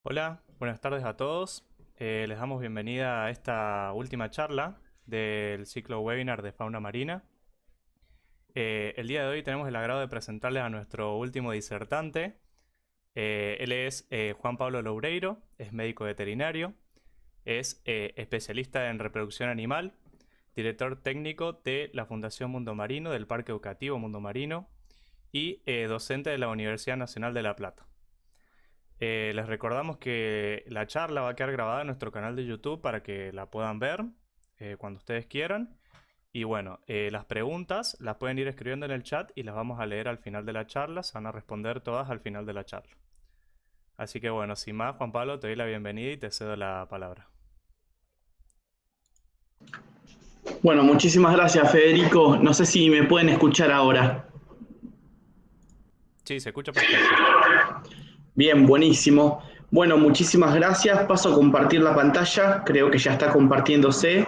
Hola, buenas tardes a todos. Les damos bienvenida a esta última charla del ciclo webinar de fauna marina. El día de hoy tenemos el agrado de presentarles a nuestro último disertante. Él es Juan Pablo Loureiro, es médico veterinario, es especialista en reproducción animal, director técnico de la Fundación Mundo Marino, del Parque Educativo Mundo Marino y docente de la Universidad Nacional de La Plata. Les recordamos que la charla va a quedar grabada en nuestro canal de YouTube para que la puedan ver cuando ustedes quieran. Y bueno, las preguntas las pueden ir escribiendo en el chat y las vamos a leer al final de la charla. Se van a responder todas al final de la charla. Así que bueno, sin más, Juan Pablo, te doy la bienvenida y te cedo la palabra. Bueno, muchísimas gracias, Federico. No sé si me pueden escuchar ahora. Sí, se escucha perfecto. Bien, buenísimo. Bueno, muchísimas gracias. Paso a compartir la pantalla. Creo que ya está compartiéndose.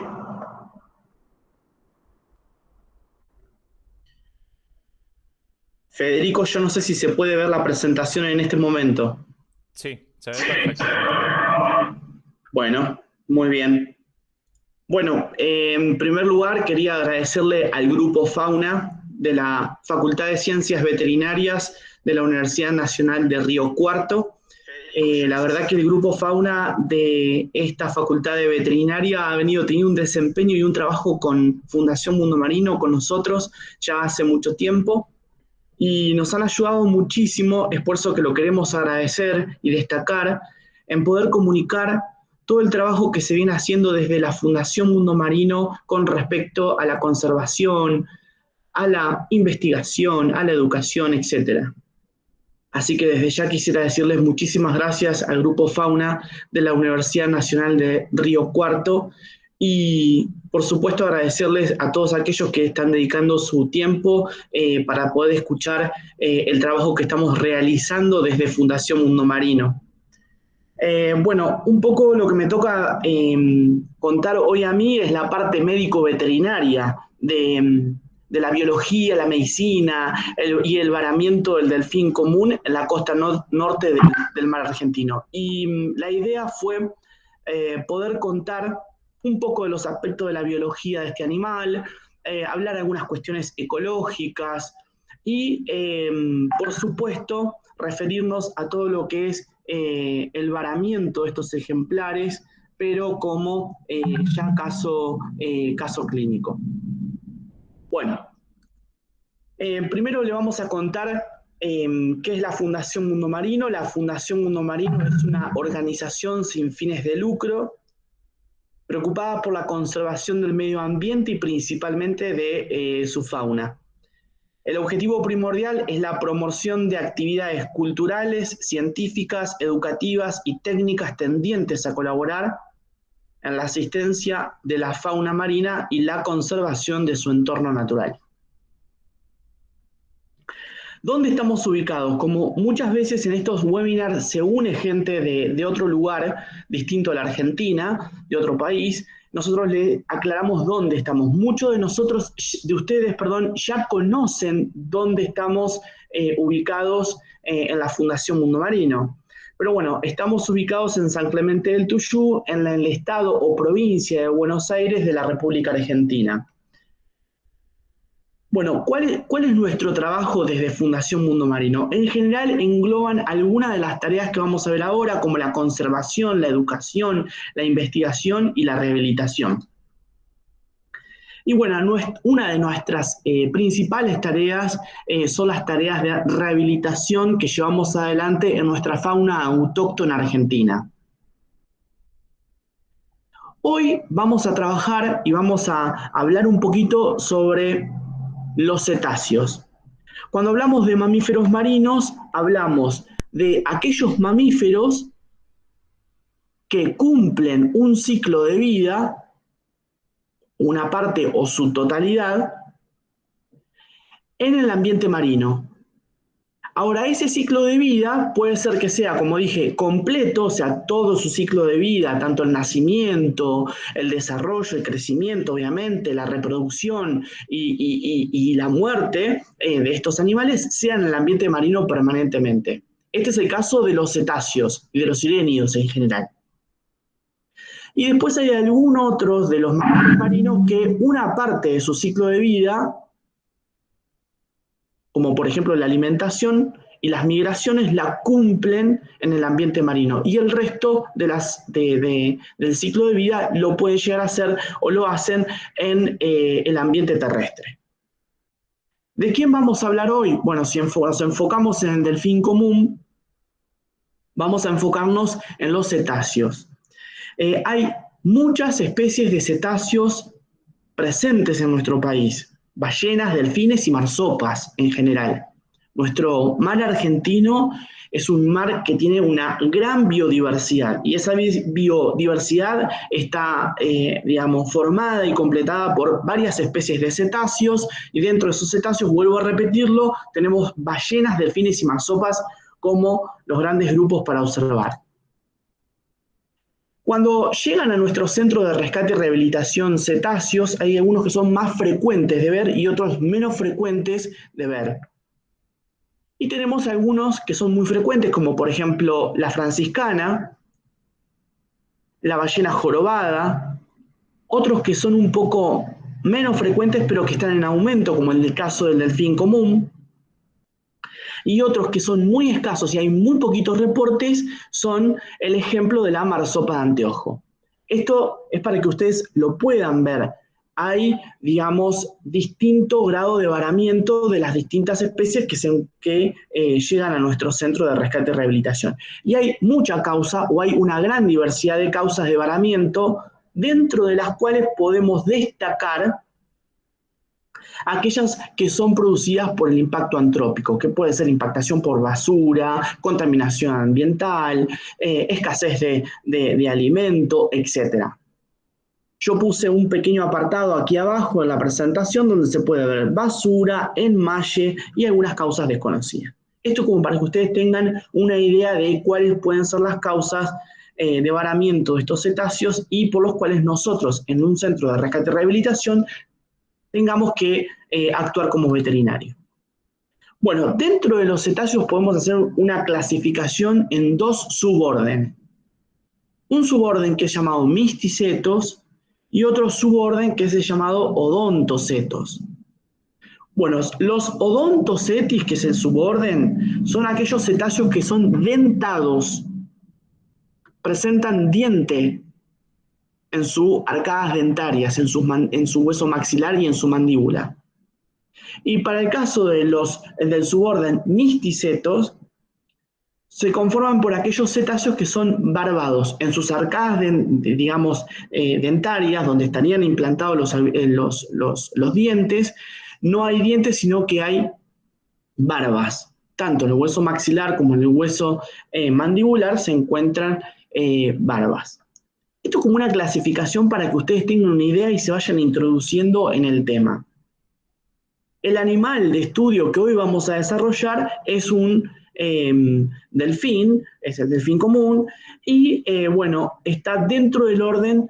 Federico, yo no sé si se puede ver la presentación en este momento. Sí, se ve perfecto, Juan Pablo. Bueno, muy bien. Bueno, en primer lugar quería agradecerle al Grupo Fauna de la Facultad de Ciencias Veterinarias de la Universidad Nacional de Río Cuarto. La verdad que el Grupo Fauna de esta Facultad de Veterinaria ha venido teniendo un desempeño y un trabajo con Fundación Mundo Marino, con nosotros, ya hace mucho tiempo. Y nos han ayudado muchísimo, esfuerzo que lo queremos agradecer y destacar, en poder comunicar todo el trabajo que se viene haciendo desde la Fundación Mundo Marino con respecto a la conservación, a la investigación, a la educación, etcétera. Así que desde ya quisiera decirles muchísimas gracias al Grupo Fauna de la Universidad Nacional de Río Cuarto y por supuesto agradecerles a todos aquellos que están dedicando su tiempo para poder escuchar el trabajo que estamos realizando desde Fundación Mundo Marino. Bueno, un poco lo que me toca contar hoy a mí es la parte médico-veterinaria de la biología, la medicina y el varamiento del delfín común en la costa norte del mar argentino. Y la idea fue poder contar un poco de los aspectos de la biología de este animal, hablar de algunas cuestiones ecológicas y, por supuesto, referirnos a todo lo que es el varamiento de estos ejemplares, pero como ya caso clínico. Bueno, primero le vamos a contar qué es la Fundación Mundo Marino. La Fundación Mundo Marino es una organización sin fines de lucro preocupada por la conservación del medio ambiente y principalmente de su fauna. El objetivo primordial es la promoción de actividades culturales, científicas, educativas y técnicas tendientes a colaborar en la asistencia de la fauna marina y la conservación de su entorno natural. ¿Dónde estamos ubicados? Como muchas veces en estos webinars se une gente de otro lugar distinto a la Argentina, de otro país, nosotros le aclaramos dónde estamos. Muchos de ustedes, ya conocen dónde estamos ubicados en la Fundación Mundo Marino. Pero bueno, estamos ubicados en San Clemente del Tuyú, en el estado o provincia de Buenos Aires de la República Argentina. Bueno, ¿cuál es nuestro trabajo desde Fundación Mundo Marino? En general engloban algunas de las tareas que vamos a ver ahora, como la conservación, la educación, la investigación y la rehabilitación. Y bueno, una de nuestras principales tareas son las tareas de rehabilitación que llevamos adelante en nuestra fauna autóctona argentina. Hoy vamos a trabajar y vamos a hablar un poquito sobre los cetáceos. Cuando hablamos de mamíferos marinos, hablamos de aquellos mamíferos que cumplen un ciclo de vida, una parte o su totalidad, en el ambiente marino. Ahora, ese ciclo de vida puede ser que sea, como dije, completo, o sea, todo su ciclo de vida, tanto el nacimiento, el desarrollo, el crecimiento, obviamente, la reproducción y la muerte de estos animales, sea en el ambiente marino permanentemente. Este es el caso de los cetáceos y de los sirénidos en general. Y después hay algunos otros de los mamíferos marinos que una parte de su ciclo de vida, como por ejemplo la alimentación y las migraciones, la cumplen en el ambiente marino. Y el resto del ciclo de vida lo pueden llegar a hacer o lo hacen en el ambiente terrestre. ¿De quién vamos a hablar hoy? Bueno, si nos enfocamos en el delfín común, vamos a enfocarnos en los cetáceos. Hay muchas especies de cetáceos presentes en nuestro país, ballenas, delfines y marsopas en general. Nuestro mar argentino es un mar que tiene una gran biodiversidad y esa biodiversidad está, formada y completada por varias especies de cetáceos y dentro de esos cetáceos, vuelvo a repetirlo, tenemos ballenas, delfines y marsopas como los grandes grupos para observar. Cuando llegan a nuestro centro de rescate y rehabilitación cetáceos, hay algunos que son más frecuentes de ver y otros menos frecuentes de ver. Y tenemos algunos que son muy frecuentes, como por ejemplo la franciscana, la ballena jorobada, otros que son un poco menos frecuentes pero que están en aumento, como el caso del delfín común, y otros que son muy escasos y hay muy poquitos reportes, son el ejemplo de la marsopa de anteojo. Esto es para que ustedes lo puedan ver. Hay, distinto grado de varamiento de las distintas especies que llegan a nuestro centro de rescate y rehabilitación. Y hay mucha causa, o hay una gran diversidad de causas de varamiento, dentro de las cuales podemos destacar aquellas que son producidas por el impacto antrópico, que puede ser impactación por basura, contaminación ambiental, escasez de alimento, etc. Yo puse un pequeño apartado aquí abajo en la presentación donde se puede ver basura, enmalle y algunas causas desconocidas. Esto como para que ustedes tengan una idea de cuáles pueden ser las causas de varamiento de estos cetáceos y por los cuales nosotros en un centro de rescate y rehabilitación tengamos que actuar como veterinario. Bueno, dentro de los cetáceos podemos hacer una clasificación en dos subórdenes. Un suborden que es llamado misticetos y otro suborden que es el llamado odontocetos. Bueno, los odontocetis, que es el suborden, son aquellos cetáceos que son dentados, presentan diente en sus arcadas dentarias, en su hueso maxilar y en su mandíbula. Y para el caso del suborden misticetos, se conforman por aquellos cetáceos que son barbados. En sus arcadas, dentarias, donde estarían implantados los dientes, no hay dientes, sino que hay barbas. Tanto en el hueso maxilar como en el hueso mandibular se encuentran barbas. Esto es como una clasificación para que ustedes tengan una idea y se vayan introduciendo en el tema. El animal de estudio que hoy vamos a desarrollar es un delfín, es el delfín común, y está dentro del orden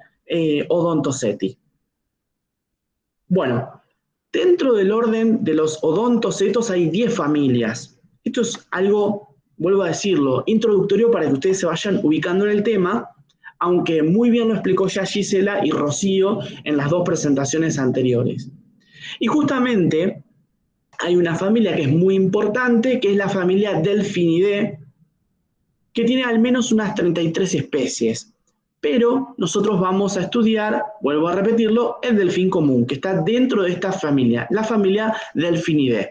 Odontoceti. Bueno, dentro del orden de los odontocetos hay 10 familias. Esto es algo, vuelvo a decirlo, introductorio para que ustedes se vayan ubicando en el tema, aunque muy bien lo explicó ya Gisela y Rocío en las dos presentaciones anteriores. Y justamente hay una familia que es muy importante, que es la familia Delphinidae, que tiene al menos unas 33 especies. Pero nosotros vamos a estudiar, vuelvo a repetirlo, el delfín común, que está dentro de esta familia, la familia Delphinidae.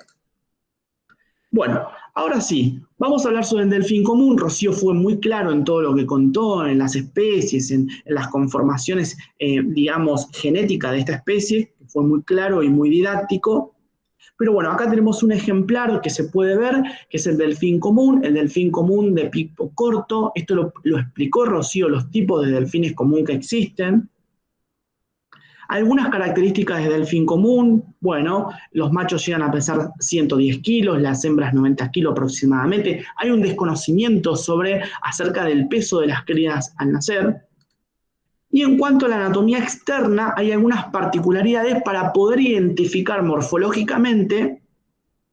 Bueno, ahora sí, vamos a hablar sobre el delfín común. Rocío fue muy claro en todo lo que contó, en las especies, en las conformaciones, genéticas de esta especie, que fue muy claro y muy didáctico. Pero bueno, acá tenemos un ejemplar que se puede ver, que es el delfín común de pico corto. Esto lo explicó Rocío, los tipos de delfines común que existen. Algunas características del delfín común, bueno, los machos llegan a pesar 110 kilos, las hembras 90 kilos aproximadamente. Hay un desconocimiento acerca del peso de las crías al nacer. Y en cuanto a la anatomía externa, hay algunas particularidades para poder identificar morfológicamente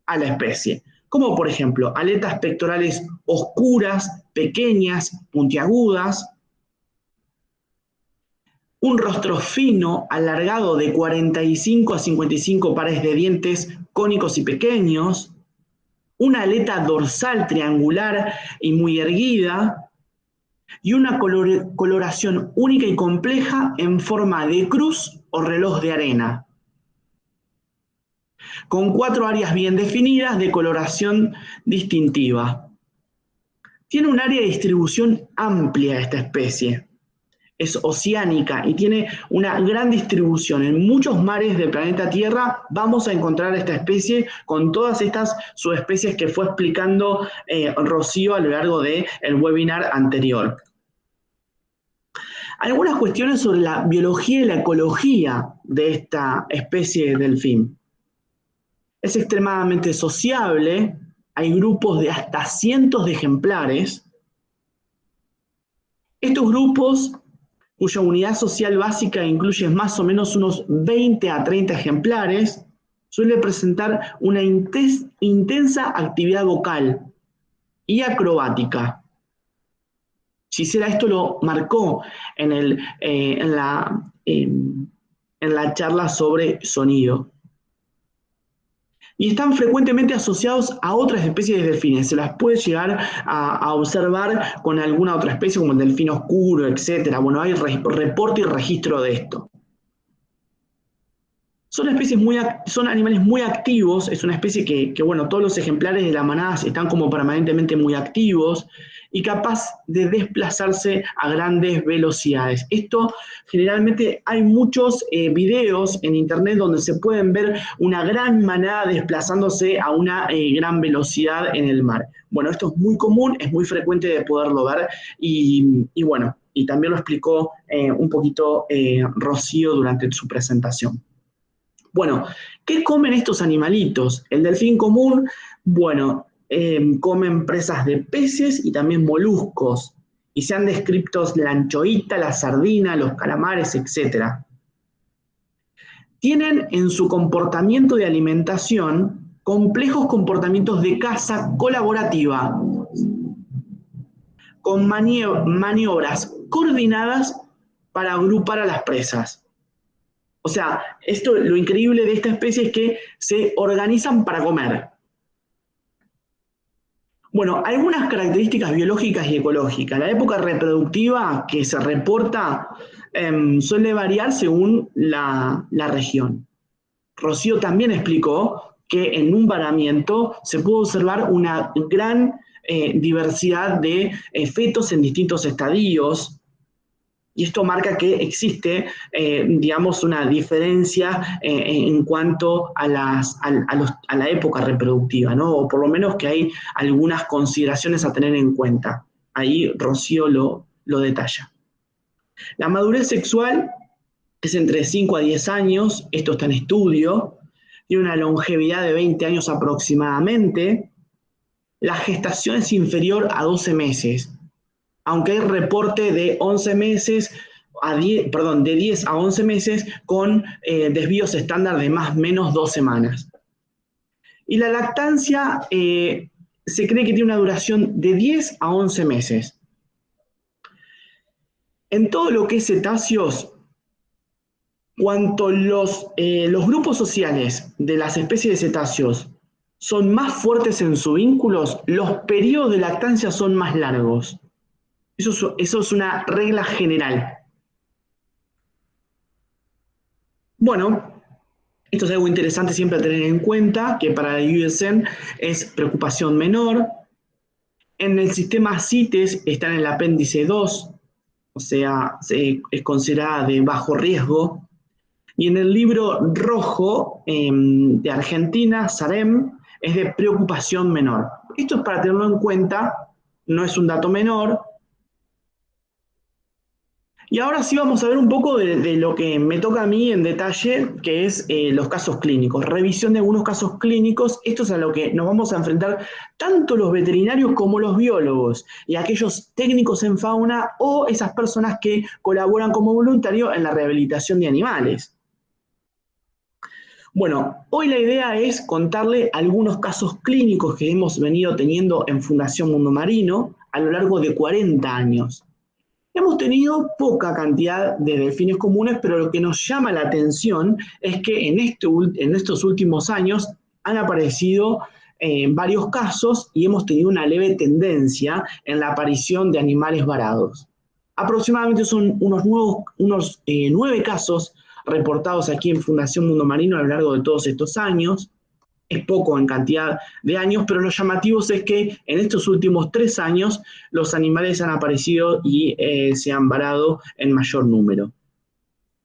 a la especie. como por ejemplo aletas pectorales oscuras, pequeñas, puntiagudas, un rostro fino, alargado de 45 a 55 pares de dientes cónicos y pequeños, una aleta dorsal triangular y muy erguida, y una coloración única y compleja en forma de cruz o reloj de arena, con 4 áreas bien definidas de coloración distintiva. Tiene un área de distribución amplia esta especie. Es oceánica y tiene una gran distribución. En muchos mares del planeta Tierra vamos a encontrar esta especie con todas estas subespecies que fue explicando Rocío a lo largo del webinar anterior. Algunas cuestiones sobre la biología y la ecología de esta especie de delfín. Es extremadamente sociable, hay grupos de hasta cientos de ejemplares. Estos grupos, cuya unidad social básica incluye más o menos unos 20 a 30 ejemplares, suele presentar una intensa actividad vocal y acrobática. Gisela esto lo marcó en la charla sobre sonido. Y están frecuentemente asociados a otras especies de delfines. Se las puede llegar a observar con alguna otra especie, como el delfín oscuro, etc. Bueno, hay reporte y registro de esto. Son animales muy activos, es una especie que, bueno, todos los ejemplares de la manada están como permanentemente muy activos y capaz de desplazarse a grandes velocidades. Esto, generalmente, hay muchos videos en internet donde se pueden ver una gran manada desplazándose a una gran velocidad en el mar. Bueno, esto es muy común, es muy frecuente de poderlo ver y bueno, y también lo explicó un poquito Rocío durante su presentación. Bueno, ¿qué comen estos animalitos? El delfín común, bueno, comen presas de peces y también moluscos. Y se han descrito la anchoita, la sardina, los calamares, etc. Tienen en su comportamiento de alimentación complejos comportamientos de caza colaborativa, con maniobras coordinadas para agrupar a las presas. O sea, lo increíble de esta especie es que se organizan para comer. Bueno, algunas características biológicas y ecológicas. La época reproductiva que se reporta suele variar según la región. Rocío también explicó que en un varamiento se puede observar una gran diversidad de fetos en distintos estadios. Y esto marca que existe, digamos, una diferencia en cuanto a la época reproductiva, ¿no? O por lo menos que hay algunas consideraciones a tener en cuenta. Ahí Rocío lo detalla. La madurez sexual es entre 5 a 10 años, esto está en estudio, tiene una longevidad de 20 años aproximadamente. La gestación es inferior a 12 meses. Aunque hay reporte de 11 meses, de 10 a 11 meses con desvíos estándar de más o menos 2 semanas. Y la lactancia se cree que tiene una duración de 10 a 11 meses. En todo lo que es cetáceos, cuanto los grupos sociales de las especies de cetáceos son más fuertes en sus vínculos, los periodos de lactancia son más largos. Eso es una regla general. Bueno, esto es algo interesante siempre a tener en cuenta, que para la IUCN es preocupación menor. En el sistema CITES está en el apéndice 2, o sea, es considerada de bajo riesgo. Y en el libro rojo de Argentina, SAREM, es de preocupación menor. Esto es para tenerlo en cuenta, no es un dato menor. Y ahora sí vamos a ver un poco de lo que me toca a mí en detalle, que es los casos clínicos, revisión de algunos casos clínicos. Esto es a lo que nos vamos a enfrentar tanto los veterinarios como los biólogos y aquellos técnicos en fauna o esas personas que colaboran como voluntarios en la rehabilitación de animales. Bueno, hoy la idea es contarle algunos casos clínicos que hemos venido teniendo en Fundación Mundo Marino a lo largo de 40 años. Hemos tenido poca cantidad de delfines comunes, pero lo que nos llama la atención es que en estos últimos años han aparecido varios casos y hemos tenido una leve tendencia en la aparición de animales varados. Aproximadamente son unos 9 casos reportados aquí en Fundación Mundo Marino a lo largo de todos estos años. Es poco en cantidad de años, pero lo llamativo es que en estos últimos 3 años los animales han aparecido y se han varado en mayor número.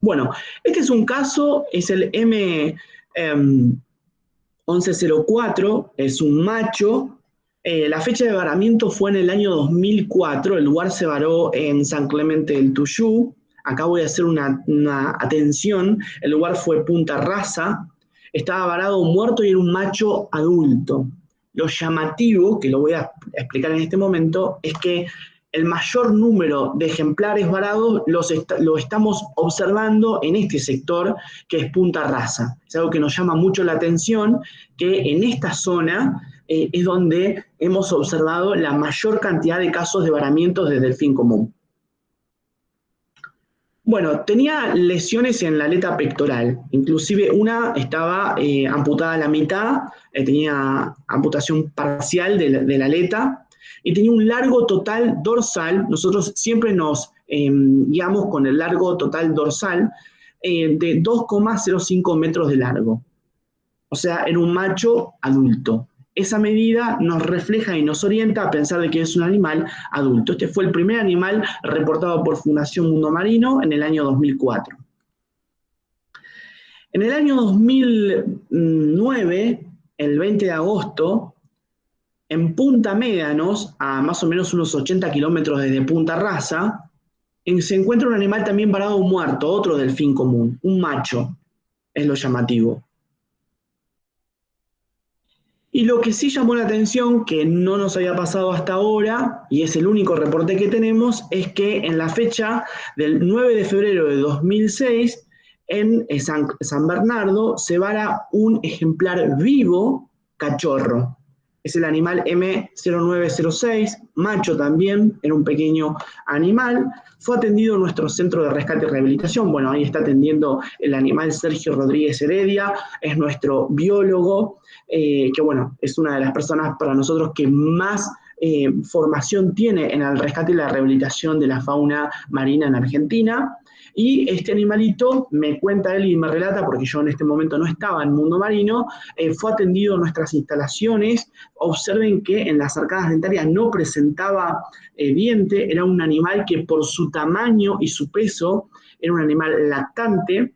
Bueno, este es un caso, es el M1104, es un macho. La fecha de varamiento fue en el año 2004, el lugar se varó en San Clemente del Tuyú. Acá voy a hacer una atención, el lugar fue Punta Rasa. Estaba varado muerto y era un macho adulto. Lo llamativo, que lo voy a explicar en este momento, es que el mayor número de ejemplares varados lo estamos observando en este sector, que es Punta Rasa. Es algo que nos llama mucho la atención, que en esta zona es donde hemos observado la mayor cantidad de casos de varamientos de delfín común. Bueno, tenía lesiones en la aleta pectoral, inclusive una estaba amputada a la mitad, tenía amputación parcial de la aleta y tenía un largo total dorsal. Nosotros siempre nos guiamos con el largo total dorsal de 2,05 metros de largo. O sea, era un macho adulto. Esa medida nos refleja y nos orienta a pensar de que es un animal adulto. Este fue el primer animal reportado por Fundación Mundo Marino en el año 2004. En el año 2009, el 20 de agosto, en Punta Médanos, a más o menos unos 80 kilómetros desde Punta Rasa, se encuentra un animal también varado muerto, otro delfín común, un macho, es lo llamativo. Y lo que sí llamó la atención, que no nos había pasado hasta ahora, y es el único reporte que tenemos, es que en la fecha del 9 de febrero de 2006, en San Bernardo, se vara un ejemplar vivo cachorro. Es el animal M0906, macho también, era un pequeño animal. Fue atendido en nuestro centro de rescate y rehabilitación. Bueno, ahí está atendiendo el animal Sergio Rodríguez Heredia, es nuestro biólogo, que bueno, es una de las personas para nosotros que más formación tiene en el rescate y la rehabilitación de la fauna marina en Argentina. Y este animalito, me cuenta él y me relata, porque yo en este momento no estaba en Mundo Marino, fue atendido en nuestras instalaciones. Observen que en las arcadas dentarias no presentaba diente, era un animal que por su tamaño y su peso era un animal lactante.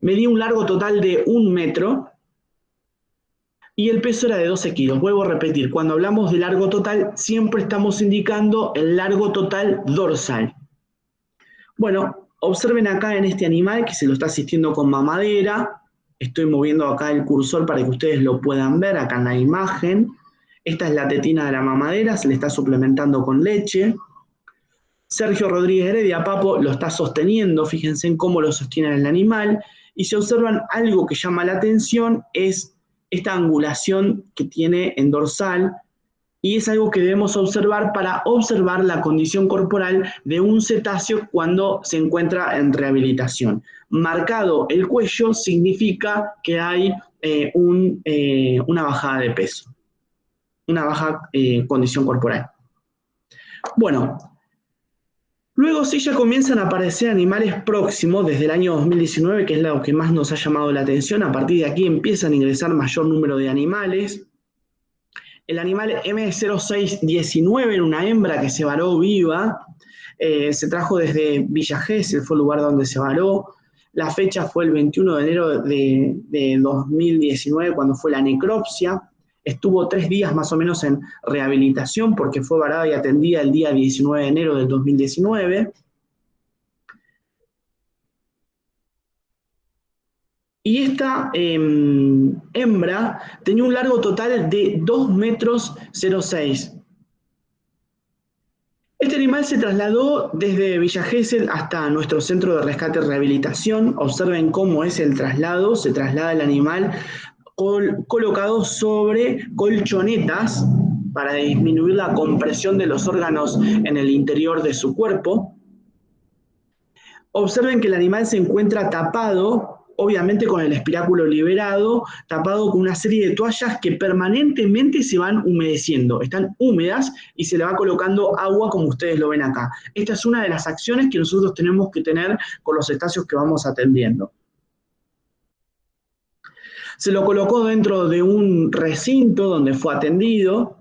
Medía un largo total de 1 metro y el peso era de 12 kilos. Vuelvo a repetir, cuando hablamos de largo total, siempre estamos indicando el largo total dorsal. Bueno, observen acá en este animal que se lo está asistiendo con mamadera. Estoy moviendo acá el cursor para que ustedes lo puedan ver acá en la imagen. Esta es la tetina de la mamadera, se le está suplementando con leche. Sergio Rodríguez Heredia, Papo, lo está sosteniendo, fíjense en cómo lo sostiene el animal. Y si observan algo que llama la atención es esta angulación que tiene en dorsal, y es algo que debemos observar para observar la condición corporal de un cetáceo cuando se encuentra en rehabilitación. Marcado el cuello significa que hay una bajada de peso, una baja condición corporal. Bueno, luego sí ya comienzan a aparecer animales próximos desde el año 2019, que es lo que más nos ha llamado la atención. A partir de aquí empiezan a ingresar mayor número de animales. El animal M0619 era una hembra que se varó viva, se trajo desde Villa Gesell, fue el lugar donde se varó. La fecha fue el 21 de enero de 2019, cuando fue la necropsia. Estuvo 3 días más o menos en rehabilitación porque fue varada y atendida el día 19 de enero del 2019. Y esta hembra tenía un largo total de 2,06 metros. Este animal se trasladó desde Villa Gesell hasta nuestro centro de rescate y rehabilitación. Observen cómo es el traslado. Se traslada el animal colocado sobre colchonetas para disminuir la compresión de los órganos en el interior de su cuerpo. Observen que el animal se encuentra tapado, obviamente con el espiráculo liberado, tapado con una serie de toallas que permanentemente se van humedeciendo. Están húmedas y se le va colocando agua como ustedes lo ven acá. Esta es una de las acciones que nosotros tenemos que tener con los cetáceos que vamos atendiendo. Se lo colocó dentro de un recinto donde fue atendido.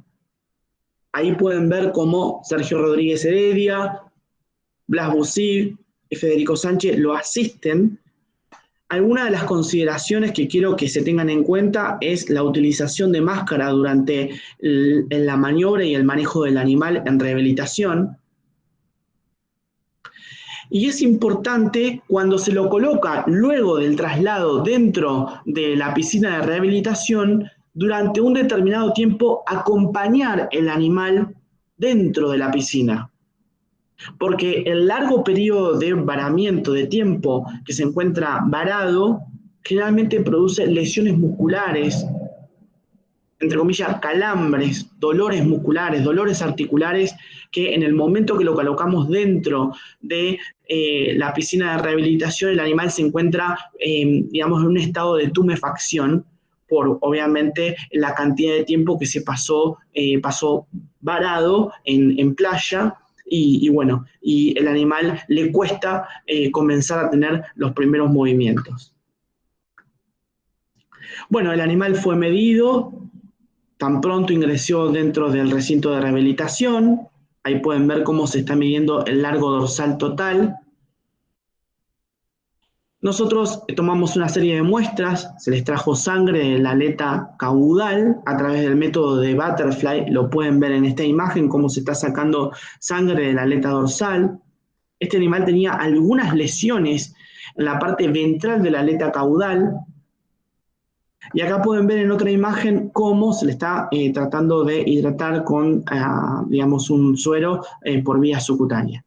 Ahí pueden ver cómo Sergio Rodríguez Heredia, Blas Bussi y Federico Sánchez lo asisten. Algunas de las consideraciones que quiero que se tengan en cuenta es la utilización de máscara durante la maniobra y el manejo del animal en rehabilitación. Y es importante cuando se lo coloca luego del traslado dentro de la piscina de rehabilitación, durante un determinado tiempo acompañar el animal dentro de la piscina. Porque el largo periodo de varamiento de tiempo que se encuentra varado generalmente produce lesiones musculares, entre comillas, calambres, dolores musculares, dolores articulares, que en el momento que lo colocamos dentro de la piscina de rehabilitación, el animal se encuentra, digamos, en un estado de tumefacción por, obviamente, la cantidad de tiempo que se pasó varado en playa. Y bueno, y el animal le cuesta comenzar a tener los primeros movimientos. Bueno, el animal fue medido, tan pronto ingresó dentro del recinto de rehabilitación. Ahí pueden ver cómo se está midiendo el largo dorsal total. Nosotros tomamos una serie de muestras, se les trajo sangre de la aleta caudal a través del método de Butterfly. Lo pueden ver en esta imagen cómo se está sacando sangre de la aleta dorsal. Este animal tenía algunas lesiones en la parte ventral de la aleta caudal. Y acá pueden ver en otra imagen cómo se le está tratando de hidratar con, digamos, un suero por vía subcutánea.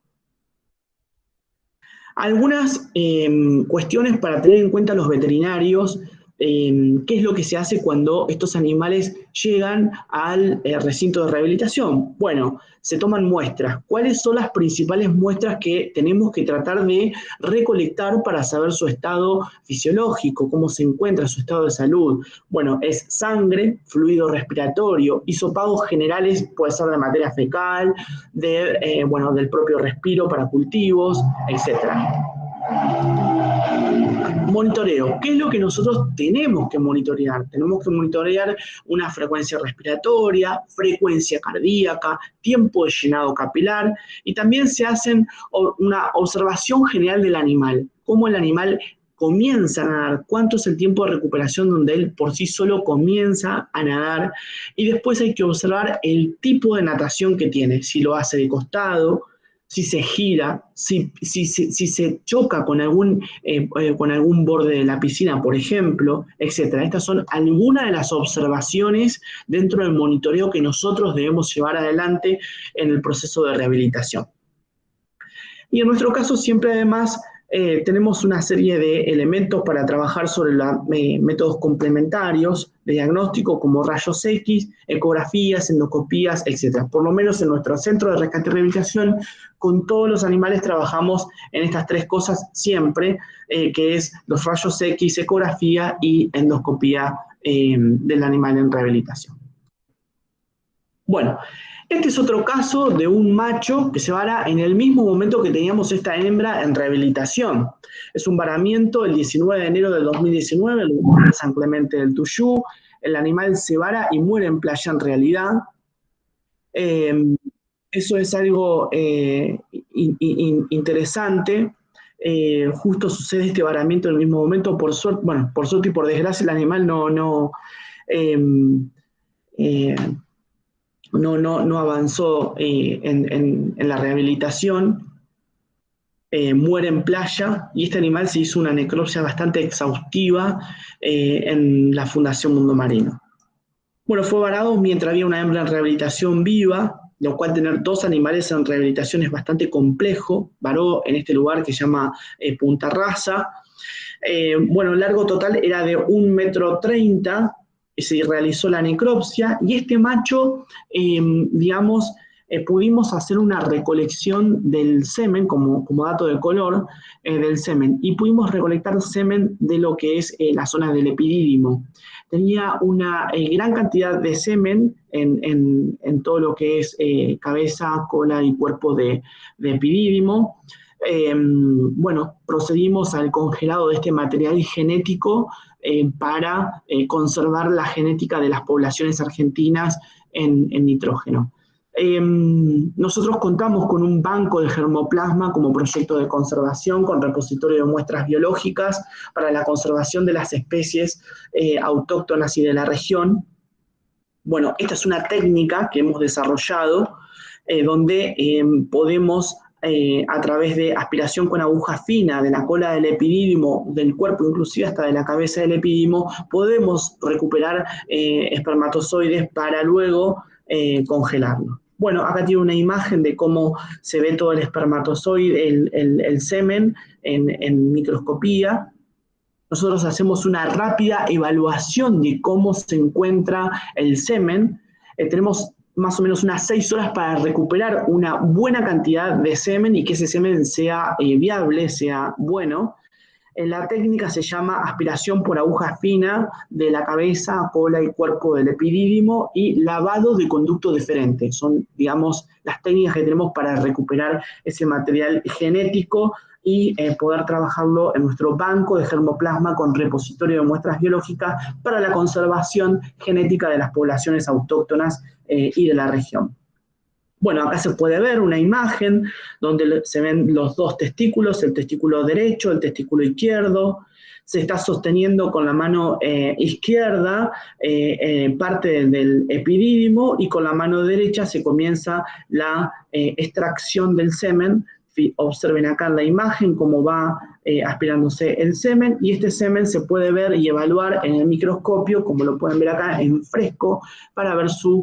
Algunas cuestiones para tener en cuenta los veterinarios. ¿Qué es lo que se hace cuando estos animales llegan al recinto de rehabilitación? Bueno, se toman muestras. ¿Cuáles son las principales muestras que tenemos que tratar de recolectar para saber su estado fisiológico, cómo se encuentra su estado de salud? Bueno, es sangre, fluido respiratorio, hisopados generales, puede ser de materia fecal, del propio respiro para cultivos, etc. Monitoreo. ¿Qué es lo que nosotros tenemos que monitorear? Tenemos que monitorear una frecuencia respiratoria, frecuencia cardíaca, tiempo de llenado capilar, y también se hacen una observación general del animal. Cómo el animal comienza a nadar, cuánto es el tiempo de recuperación donde él por sí solo comienza a nadar, y después hay que observar el tipo de natación que tiene, si lo hace de costado, si se gira, si se choca con algún borde de la piscina, por ejemplo, etc. Estas son algunas de las observaciones dentro del monitoreo que nosotros debemos llevar adelante en el proceso de rehabilitación. Y en nuestro caso siempre además tenemos una serie de elementos para trabajar sobre métodos complementarios de diagnóstico como rayos X, ecografías, endoscopías, etc. Por lo menos en nuestro centro de rescate y rehabilitación, con todos los animales trabajamos en estas tres cosas siempre, que es los rayos X, ecografía y endoscopía del animal en rehabilitación. Bueno, este es otro caso de un macho que se vara en el mismo momento que teníamos esta hembra en rehabilitación. Es un varamiento el 19 de enero del 2019, en San Clemente del Tuyú. El animal se vara y muere en playa en realidad. Eso es algo interesante. Justo sucede este varamiento en el mismo momento. Por suerte y por desgracia el animal no avanzó en la rehabilitación, muere en playa, y este animal se hizo una necropsia bastante exhaustiva en la Fundación Mundo Marino. Bueno, fue varado mientras había una hembra en rehabilitación viva. lo cual tener 2 animales en rehabilitación es bastante complejo. Varó en este lugar que se llama Punta Rasa. Bueno, el largo total era de 1,30 m, se realizó la necropsia, y este macho, digamos, pudimos hacer una recolección del semen, como dato de color, del semen, y pudimos recolectar semen de lo que es la zona del epidídimo. Tenía una gran cantidad de semen en todo lo que es cabeza, cola y cuerpo de epidídimo. Bueno, procedimos al congelado de este material genético para conservar la genética de las poblaciones argentinas en nitrógeno. Nosotros contamos con un banco de germoplasma como proyecto de conservación con repositorio de muestras biológicas para la conservación de las especies autóctonas y de la región. Bueno, esta es una técnica que hemos desarrollado donde podemos, a través de aspiración con aguja fina de la cola del epidídimo, del cuerpo, inclusive hasta de la cabeza del epidídimo, podemos recuperar espermatozoides para luego congelarlo. Bueno, acá tiene una imagen de cómo se ve todo el espermatozoide, el semen en microscopía. Nosotros hacemos una rápida evaluación de cómo se encuentra el semen. Tenemos más o menos unas 6 horas para recuperar una buena cantidad de semen y que ese semen sea viable, sea bueno. La técnica se llama aspiración por aguja fina de la cabeza, cola y cuerpo del epidídimo y lavado de conducto deferente. Son, digamos, las técnicas que tenemos para recuperar ese material genético y poder trabajarlo en nuestro banco de germoplasma con repositorio de muestras biológicas para la conservación genética de las poblaciones autóctonas y de la región. Bueno, acá se puede ver una imagen donde se ven los 2 testículos, el testículo derecho, el testículo izquierdo. Se está sosteniendo con la mano izquierda parte del epidídimo y con la mano derecha se comienza la extracción del semen. Observen acá en la imagen cómo va aspirándose el semen, y este semen se puede ver y evaluar en el microscopio, como lo pueden ver acá en fresco, para ver su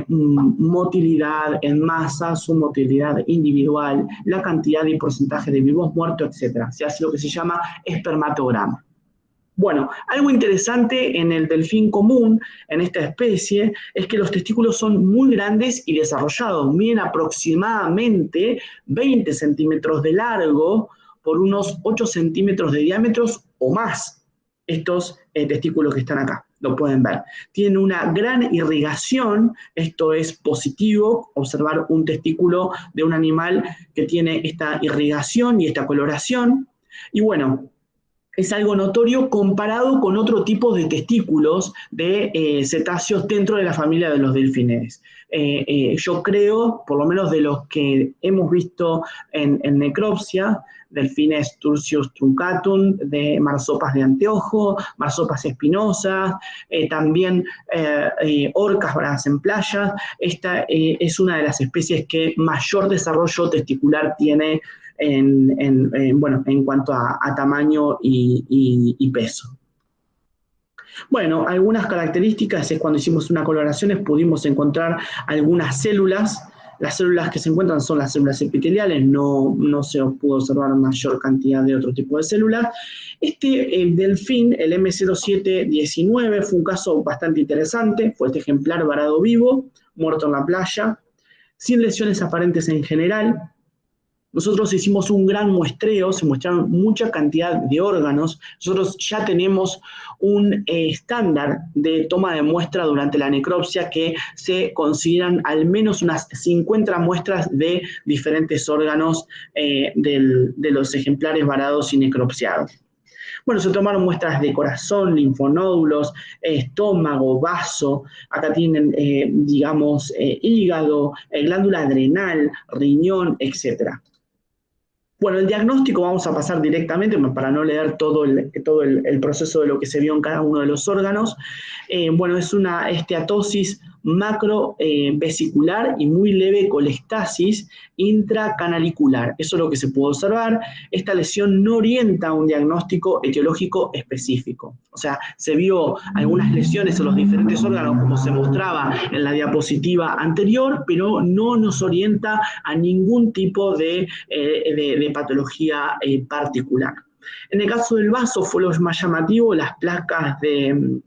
motilidad en masa, su motilidad individual, la cantidad y porcentaje de vivos muertos, etc. Se hace lo que se llama espermatograma. Bueno, algo interesante en el delfín común, en esta especie, es que los testículos son muy grandes y desarrollados, miden aproximadamente 20 centímetros de largo por unos 8 centímetros de diámetro o más. Estos testículos que están acá, lo pueden ver. Tienen una gran irrigación, esto es positivo, observar un testículo de un animal que tiene esta irrigación y esta coloración. Y bueno, es algo notorio comparado con otro tipo de testículos de cetáceos dentro de la familia de los delfines. Yo creo, por lo menos de los que hemos visto en necropsia, delfines Turcius truncatum, de marsopas de anteojo, marsopas espinosas, también orcas varadas en playas. Esta es una de las especies que mayor desarrollo testicular tiene en cuanto a tamaño y peso. Bueno, algunas características es cuando hicimos una coloración pudimos encontrar algunas células. Las células que se encuentran son las células epiteliales, no se pudo observar mayor cantidad de otro tipo de células. El delfín, el M0719, fue un caso bastante interesante, fue este ejemplar varado vivo, muerto en la playa, sin lesiones aparentes en general. Nosotros hicimos un gran muestreo, se muestraron mucha cantidad de órganos. Nosotros ya tenemos un estándar de toma de muestra durante la necropsia que se consideran al menos unas 50 muestras de diferentes órganos de los ejemplares varados y necropsiados. Bueno, se tomaron muestras de corazón, linfonódulos, estómago, vaso. Acá tienen, hígado, glándula adrenal, riñón, etc. Bueno, el diagnóstico vamos a pasar directamente para no leer todo el proceso de lo que se vio en cada uno de los órganos. Bueno, es una esteatosis macrovesicular y muy leve colestasis intracanalicular. Eso es lo que se pudo observar. Esta lesión no orienta a un diagnóstico etiológico específico. O sea, se vio algunas lesiones en los diferentes órganos como se mostraba en la diapositiva anterior, pero no nos orienta a ningún tipo de patología particular. En el caso del vaso fue lo más llamativo, las placas de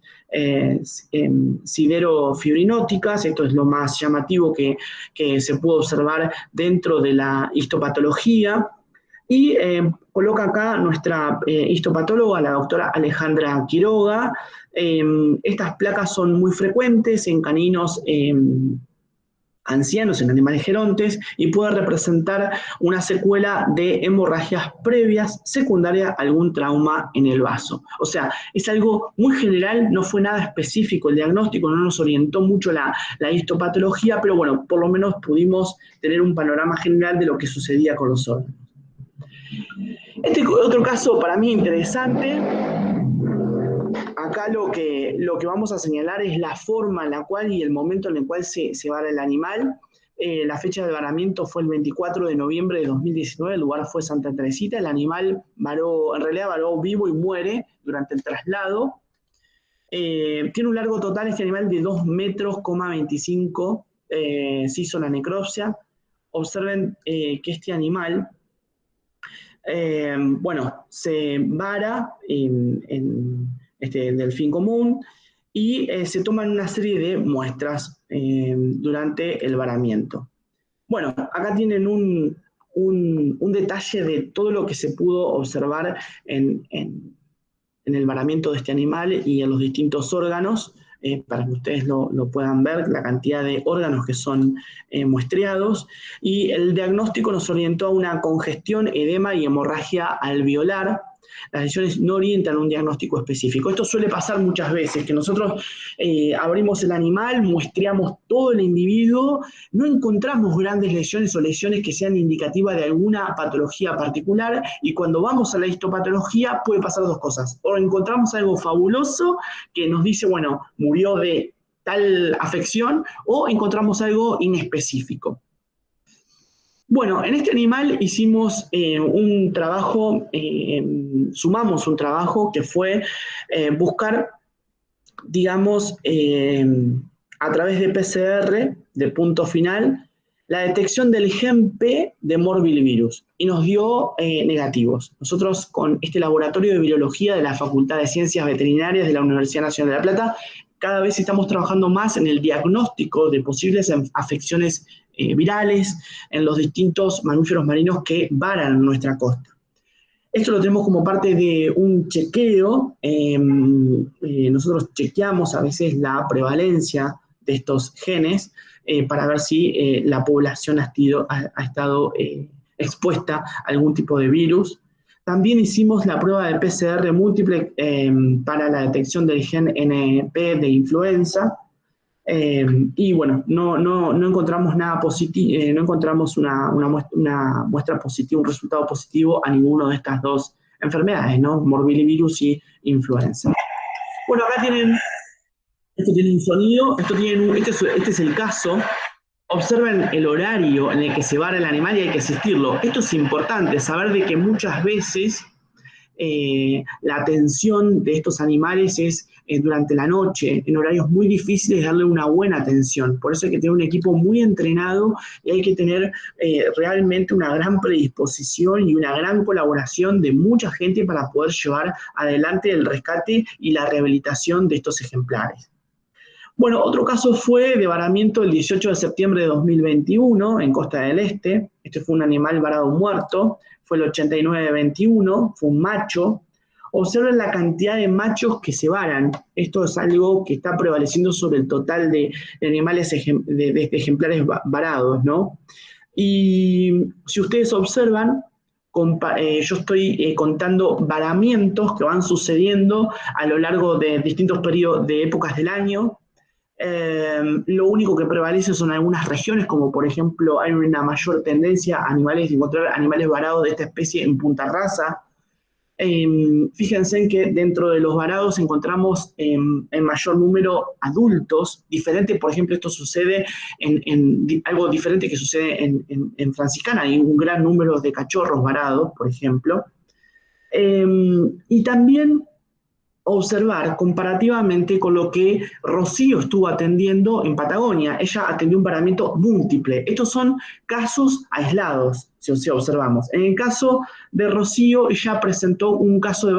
siderofibrinóticas, esto es lo más llamativo que se pudo observar dentro de la histopatología. Y coloca acá nuestra histopatóloga, la doctora Alejandra Quiroga. Estas placas son muy frecuentes en caninos ancianos, en animales gerontes, y puede representar una secuela de hemorragias previas secundaria a algún trauma en el vaso. O sea, es algo muy general, no fue nada específico el diagnóstico, no nos orientó mucho la histopatología, pero bueno, por lo menos pudimos tener un panorama general de lo que sucedía con los órganos. Este otro caso para mí interesante. Acá lo que vamos a señalar es la forma en la cual y el momento en el cual se vara el animal. La fecha de varamiento fue el 24 de noviembre de 2019, el lugar fue Santa Teresita. El animal varó vivo y muere durante el traslado. Tiene un largo total este animal de 2,25 metros. Se hizo la necropsia. Observen que este animal, se vara en delfín común y se toman una serie de muestras durante el varamiento. Bueno, acá tienen un detalle de todo lo que se pudo observar en el varamiento de este animal y en los distintos órganos, para que ustedes lo puedan ver, la cantidad de órganos que son muestreados, y el diagnóstico nos orientó a una congestión, edema y hemorragia alveolar. Las lesiones no orientan a un diagnóstico específico. Esto suele pasar muchas veces, que nosotros abrimos el animal, muestreamos todo el individuo, no encontramos grandes lesiones o lesiones que sean indicativas de alguna patología particular, y cuando vamos a la histopatología puede pasar dos cosas. O encontramos algo fabuloso que nos dice, bueno, murió de tal afección, o encontramos algo inespecífico. Bueno, en este animal hicimos un trabajo, sumamos un trabajo que fue buscar, digamos, a través de PCR, de punto final, la detección del gen P de morbillivirus, y nos dio negativos. Nosotros con este laboratorio de virología de la Facultad de Ciencias Veterinarias de la Universidad Nacional de La Plata, cada vez estamos trabajando más en el diagnóstico de posibles afecciones virales en los distintos mamíferos marinos que varan nuestra costa. Esto lo tenemos como parte de un chequeo. Nosotros chequeamos a veces la prevalencia de estos genes para ver si la población ha estado expuesta a algún tipo de virus. También hicimos la prueba de PCR múltiple para la detección del gen NP de influenza. Y bueno, no encontramos nada positivo, no encontramos una muestra positiva, un resultado positivo a ninguno de estas dos enfermedades, ¿no? Morbillivirus y influenza. Bueno, acá tienen, esto tiene un sonido, este es el caso. Observen el horario en el que se vara el animal y hay que asistirlo. Esto es importante, saber de que muchas veces la atención de estos animales es durante la noche, en horarios muy difíciles, darle una buena atención. Por eso hay que tener un equipo muy entrenado y hay que tener realmente una gran predisposición y una gran colaboración de mucha gente para poder llevar adelante el rescate y la rehabilitación de estos ejemplares. Bueno, otro caso fue de varamiento el 18 de septiembre de 2021 en Costa del Este. Este fue un animal varado muerto, fue el 89-21, fue un macho. Observen la cantidad de machos que se varan. Esto es algo que está prevaleciendo sobre el total de animales, de ejemplares varados, ¿no? Y si ustedes observan, yo estoy contando varamientos que van sucediendo a lo largo de distintos periodos de épocas del año. Lo único que prevalece son algunas regiones, como por ejemplo hay una mayor tendencia a encontrar animales varados de esta especie en Punta Rasa. Fíjense en que dentro de los varados encontramos en mayor número adultos, diferente, por ejemplo, esto sucede algo diferente que sucede en Franciscana, hay un gran número de cachorros varados, por ejemplo. Y también observar comparativamente con lo que Rocío estuvo atendiendo en Patagonia. Ella atendió un varamiento múltiple. Estos son casos aislados, si observamos. En el caso de Rocío, ella presentó un caso de un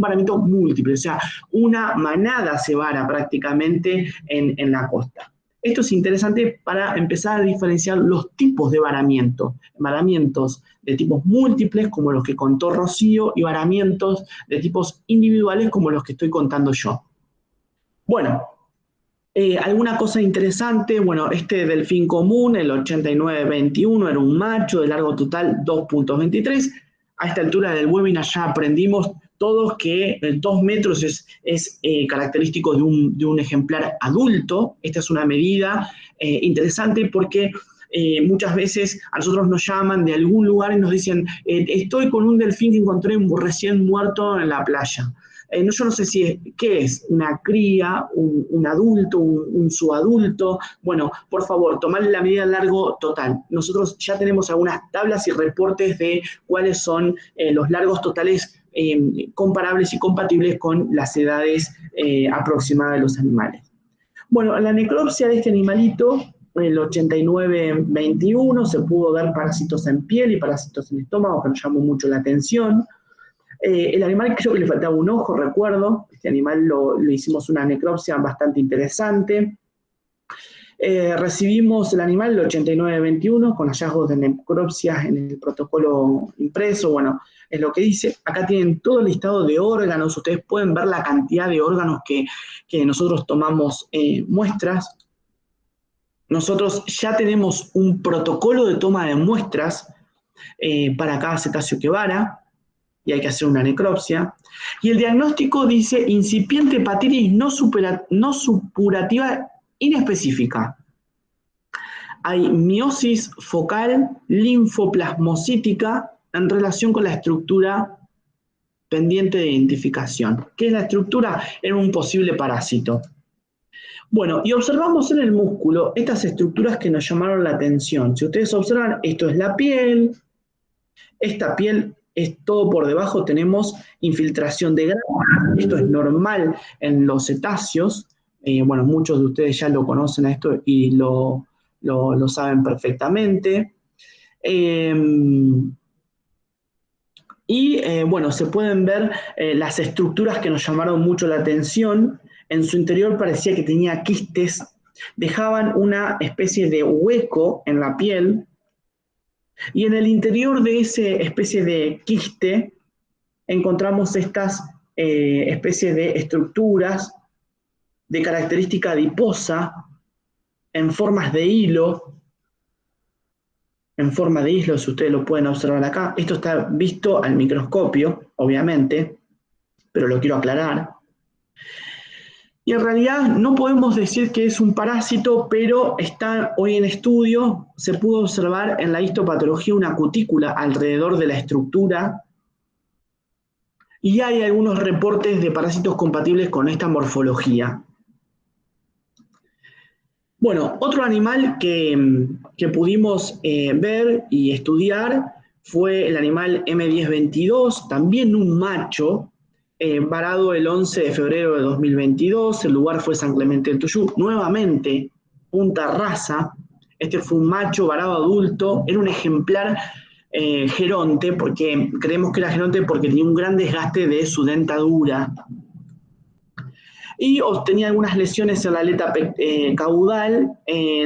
varamiento múltiple, o sea, una manada se vara prácticamente en la costa. Esto es interesante para empezar a diferenciar los tipos de varamiento. Varamientos de tipos múltiples, como los que contó Rocío, y varamientos de tipos individuales, como los que estoy contando yo. Bueno, alguna cosa interesante, bueno, este delfín común, el 8921, era un macho de largo total 2.23. A esta altura del webinar ya aprendimos todos que 2 metros es característico de un ejemplar adulto. Esta es una medida interesante porque muchas veces a nosotros nos llaman de algún lugar y nos dicen, estoy con un delfín que encontré recién muerto en la playa. Yo no sé qué es, una cría, un adulto, un subadulto. Bueno, por favor, tomarle la medida largo total. Nosotros ya tenemos algunas tablas y reportes de cuáles son los largos totales comparables y compatibles con las edades aproximadas de los animales. Bueno, la necropsia de este animalito, el 8921, se pudo ver parásitos en piel y parásitos en estómago, que nos llamó mucho la atención. El animal, creo que le faltaba un ojo, recuerdo. Este animal le hicimos una necropsia bastante interesante. Recibimos el animal, el 8921, con hallazgos de necropsias en el protocolo impreso. Bueno, es lo que dice. Acá tienen todo el listado de órganos. Ustedes pueden ver la cantidad de órganos que nosotros tomamos muestras. Nosotros ya tenemos un protocolo de toma de muestras para cada cetáceo que vara, y hay que hacer una necropsia. Y el diagnóstico dice incipiente hepatitis no supurativa inespecífica. Hay miosis focal linfoplasmocítica en relación con la estructura pendiente de identificación. ¿Qué es la estructura? Era un posible parásito. Bueno, y observamos en el músculo estas estructuras que nos llamaron la atención. Si ustedes observan, esto es la piel. Esta piel es todo por debajo, tenemos infiltración de grasa. Esto es normal en los cetáceos. Bueno, muchos de ustedes ya lo conocen a esto y lo saben perfectamente. Bueno, se pueden ver las estructuras que nos llamaron mucho la atención. En su interior parecía que tenía quistes, dejaban una especie de hueco en la piel, y en el interior de esa especie de quiste encontramos estas especies de estructuras de característica adiposa en formas de hilo, si ustedes lo pueden observar acá. Esto está visto al microscopio, obviamente, pero lo quiero aclarar. Y en realidad no podemos decir que es un parásito, pero está hoy en estudio. Se pudo observar en la histopatología una cutícula alrededor de la estructura. Y hay algunos reportes de parásitos compatibles con esta morfología. Bueno, otro animal que pudimos ver y estudiar fue el animal M1022, también un macho, varado el 11 de febrero de 2022, el lugar fue San Clemente del Tuyú, nuevamente Punta Rasa. Este fue un macho varado adulto, era un ejemplar geronte, porque creemos que era geronte porque tenía un gran desgaste de su dentadura. Y tenía algunas lesiones en la aleta caudal.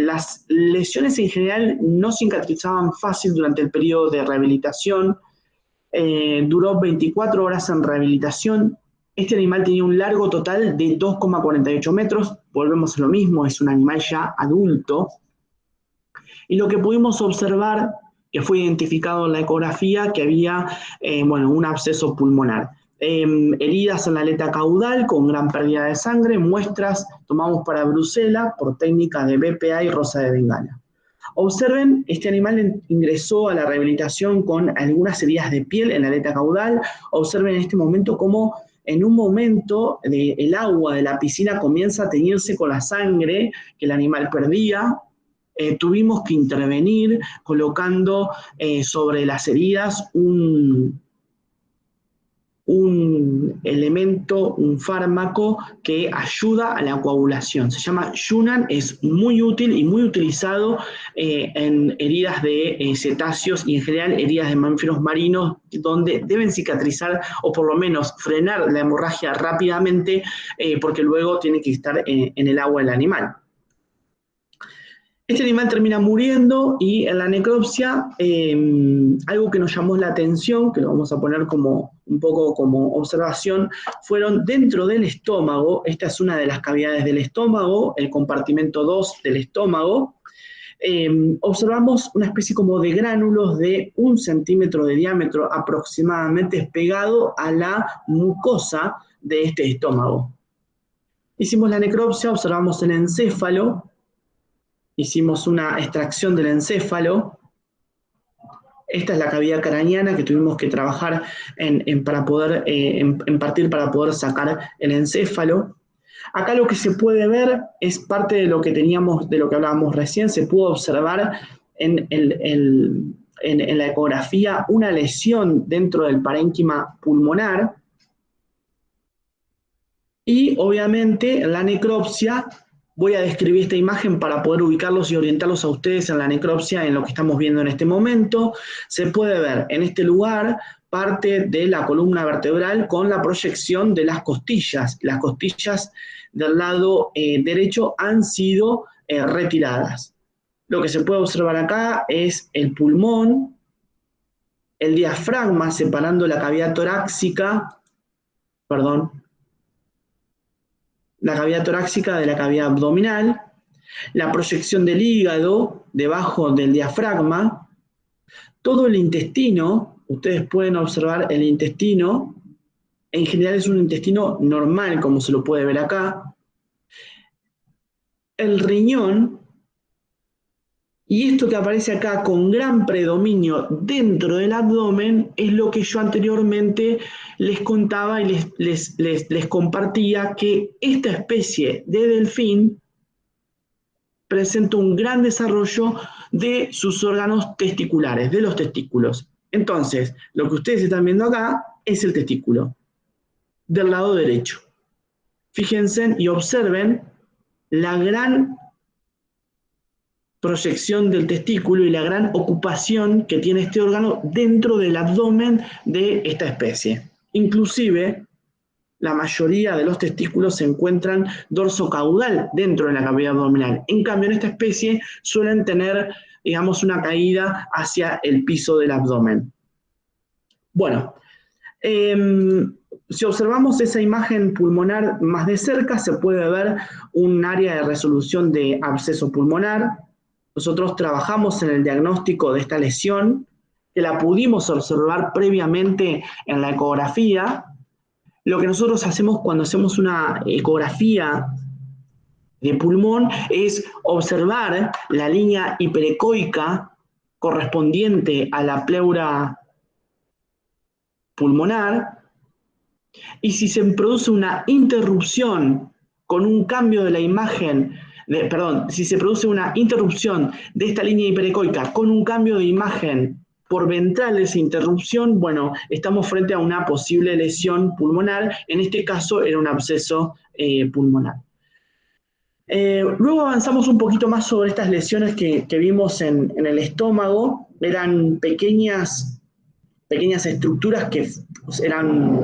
Las lesiones en general no cicatrizaban fácil durante el periodo de rehabilitación. Duró 24 horas en rehabilitación. Este animal tenía un largo total de 2,48 metros. Volvemos a lo mismo, es un animal ya adulto. Y lo que pudimos observar, que fue identificado en la ecografía, que había un absceso pulmonar. heridas en la aleta caudal con gran pérdida de sangre, muestras tomamos para brucela por técnicas de BPA y rosa de Bengala. Observen, este animal ingresó a la rehabilitación con algunas heridas de piel en la aleta caudal. Observen en este momento cómo en un momento el agua de la piscina comienza a teñirse con la sangre que el animal perdía. Tuvimos que intervenir colocando sobre las heridas un elemento, un fármaco que ayuda a la coagulación. Se llama Yunnan, es muy útil y muy utilizado en heridas de cetáceos y en general heridas de mamíferos marinos, donde deben cicatrizar o por lo menos frenar la hemorragia rápidamente, porque luego tiene que estar en el agua el animal. Este animal termina muriendo y en la necropsia algo que nos llamó la atención, que lo vamos a poner como un poco como observación, fueron dentro del estómago. Esta es una de las cavidades del estómago, el compartimento 2 del estómago. Observamos una especie como de gránulos de 1 centímetro de diámetro aproximadamente pegado a la mucosa de este estómago. Hicimos la necropsia, observamos el encéfalo. Hicimos una extracción del encéfalo. Esta es la cavidad craneana que tuvimos que trabajar en partir para poder sacar el encéfalo. Acá lo que se puede ver es parte de lo que teníamos, de lo que hablábamos recién. Se pudo observar en la ecografía una lesión dentro del parénquima pulmonar. Y obviamente en la necropsia voy a describir esta imagen para poder ubicarlos y orientarlos a ustedes en la necropsia, en lo que estamos viendo en este momento. Se puede ver en este lugar parte de la columna vertebral con la proyección de las costillas. Las costillas del lado derecho han sido retiradas. Lo que se puede observar acá es el pulmón, el diafragma separando la cavidad torácica, la cavidad torácica de la cavidad abdominal, la proyección del hígado debajo del diafragma, todo el intestino. Ustedes pueden observar el intestino, en general es un intestino normal, como se lo puede ver acá, el riñón, y esto que aparece acá con gran predominio dentro del abdomen es lo que yo anteriormente les contaba y les compartía, que esta especie de delfín presenta un gran desarrollo de sus órganos testiculares, de los testículos. Entonces, lo que ustedes están viendo acá es el testículo, del lado derecho. Fíjense y observen la gran proyección del testículo y la gran ocupación que tiene este órgano dentro del abdomen de esta especie. Inclusive, la mayoría de los testículos se encuentran dorsocaudal dentro de la cavidad abdominal. En cambio, en esta especie suelen tener, digamos, una caída hacia el piso del abdomen. Bueno, si observamos esa imagen pulmonar más de cerca, se puede ver un área de resolución de absceso pulmonar. Nosotros trabajamos en el diagnóstico de esta lesión, que la pudimos observar previamente en la ecografía. Lo que nosotros hacemos cuando hacemos una ecografía de pulmón es observar la línea hiperecoica correspondiente a la pleura pulmonar, y si se produce una interrupción con un cambio de la imagen, si se produce una interrupción de esta línea hiperecoica con un cambio de imagen por ventral de esa interrupción, bueno, estamos frente a una posible lesión pulmonar. En este caso era un absceso pulmonar. Luego avanzamos un poquito más sobre estas lesiones que vimos en el estómago. Eran pequeñas estructuras que eran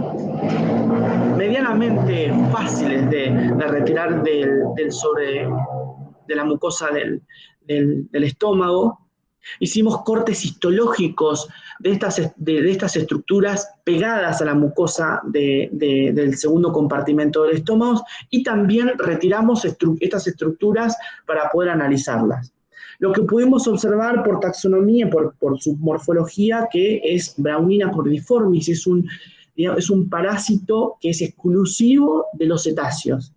medianamente fáciles de retirar de la mucosa del estómago. Hicimos cortes histológicos de estas estructuras pegadas a la mucosa del segundo compartimento del estómago, y también retiramos estas estructuras para poder analizarlas. Lo que pudimos observar por taxonomía, por su morfología, que es Brownina cordiformis, es un es un parásito que es exclusivo de los cetáceos.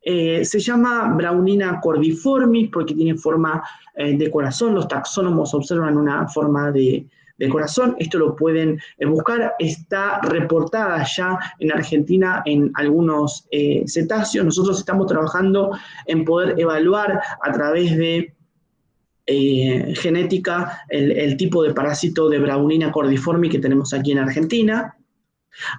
Se llama Braunina cordiformis porque tiene forma de corazón. Los taxónomos observan una forma de corazón. Esto lo pueden buscar. Está reportada ya en Argentina en algunos cetáceos. Nosotros estamos trabajando en poder evaluar a través de genética el tipo de parásito de Braunina cordiformis que tenemos aquí en Argentina.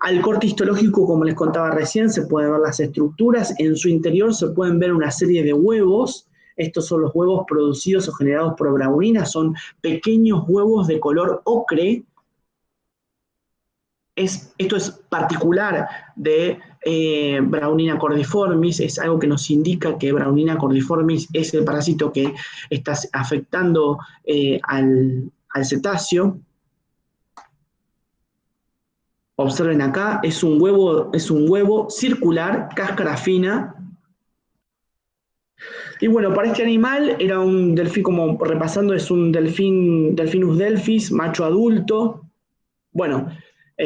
Al corte histológico, como les contaba recién, se pueden ver las estructuras. En su interior se pueden ver una serie de huevos. Estos son los huevos producidos o generados por Braunina. Son pequeños huevos de color ocre. Esto es particular de Braunina cordiformis. Es algo que nos indica que Braunina cordiformis es el parásito que está afectando al cetáceo. Observen acá, es un huevo circular, cáscara fina. Y bueno, para este animal era un delfín, como repasando, es un Delphinus delphis, macho adulto. Bueno,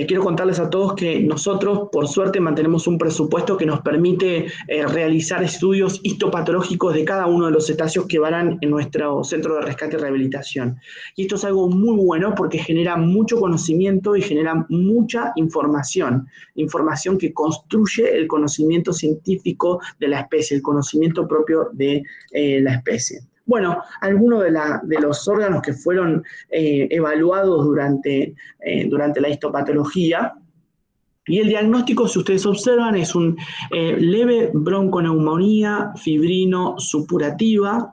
quiero contarles a todos que nosotros, por suerte, mantenemos un presupuesto que nos permite realizar estudios histopatológicos de cada uno de los cetáceos que van en nuestro centro de rescate y rehabilitación. Y esto es algo muy bueno porque genera mucho conocimiento y genera mucha información que construye el conocimiento científico de la especie, el conocimiento propio de la especie. Bueno, algunos de los órganos que fueron evaluados durante la histopatología. Y el diagnóstico, si ustedes observan, es un leve bronconeumonía fibrino-supurativa.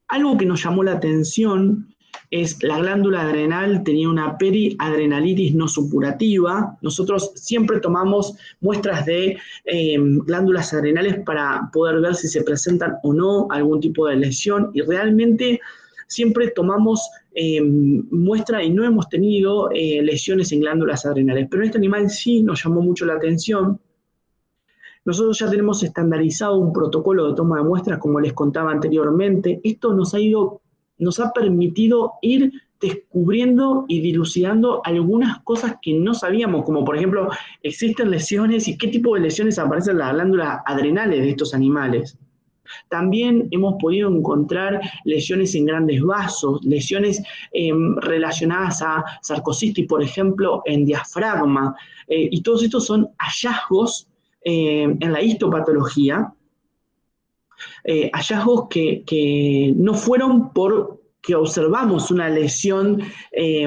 Algo que nos llamó la atención es la glándula adrenal tenía una periadrenalitis no supurativa. Nosotros siempre tomamos muestras de glándulas adrenales para poder ver si se presentan o no algún tipo de lesión, y realmente siempre tomamos muestra y no hemos tenido lesiones en glándulas adrenales, pero en este animal sí nos llamó mucho la atención. Nosotros ya tenemos estandarizado un protocolo de toma de muestras, como les contaba anteriormente. Esto nos ha permitido ir descubriendo y dilucidando algunas cosas que no sabíamos, como por ejemplo, existen lesiones y qué tipo de lesiones aparecen en las glándulas adrenales de estos animales. También hemos podido encontrar lesiones en grandes vasos, lesiones relacionadas a sarcositis, por ejemplo, en diafragma, y todos estos son hallazgos en la histopatología, hallazgos que no fueron porque observamos una lesión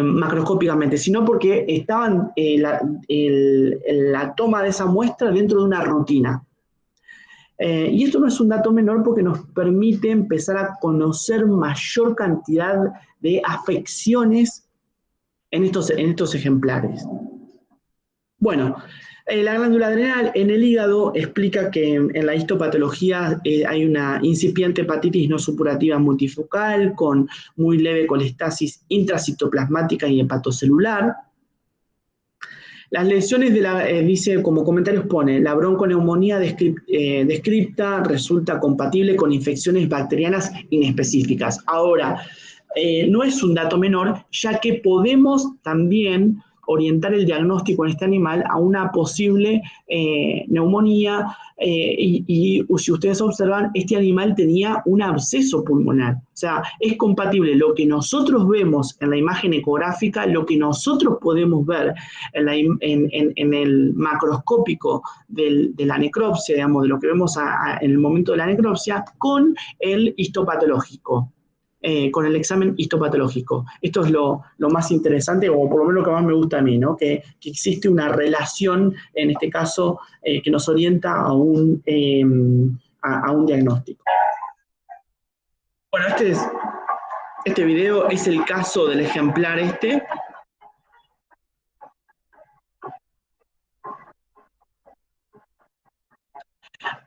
macroscópicamente, sino porque estaban la toma de esa muestra dentro de una rutina. Y esto no es un dato menor porque nos permite empezar a conocer mayor cantidad de afecciones en estos ejemplares. Bueno, la glándula adrenal en el hígado explica que en la histopatología hay una incipiente hepatitis no supurativa multifocal con muy leve colestasis intracitoplasmática y hepatocelular. Las lesiones dice, como comentarios pone, la bronconeumonía descripta resulta compatible con infecciones bacterianas inespecíficas. Ahora, no es un dato menor, ya que podemos también orientar el diagnóstico en este animal a una posible neumonía, y si ustedes observan, este animal tenía un absceso pulmonar. O sea, es compatible lo que nosotros vemos en la imagen ecográfica, lo que nosotros podemos ver en el macroscópico de la necropsia, digamos, de lo que vemos en el momento de la necropsia, con el histopatológico. Con el examen histopatológico. Esto es lo más interesante, o por lo menos lo que más me gusta a mí, ¿no? Que existe una relación, en este caso, que nos orienta a un diagnóstico. Bueno, este video es el caso del ejemplar este.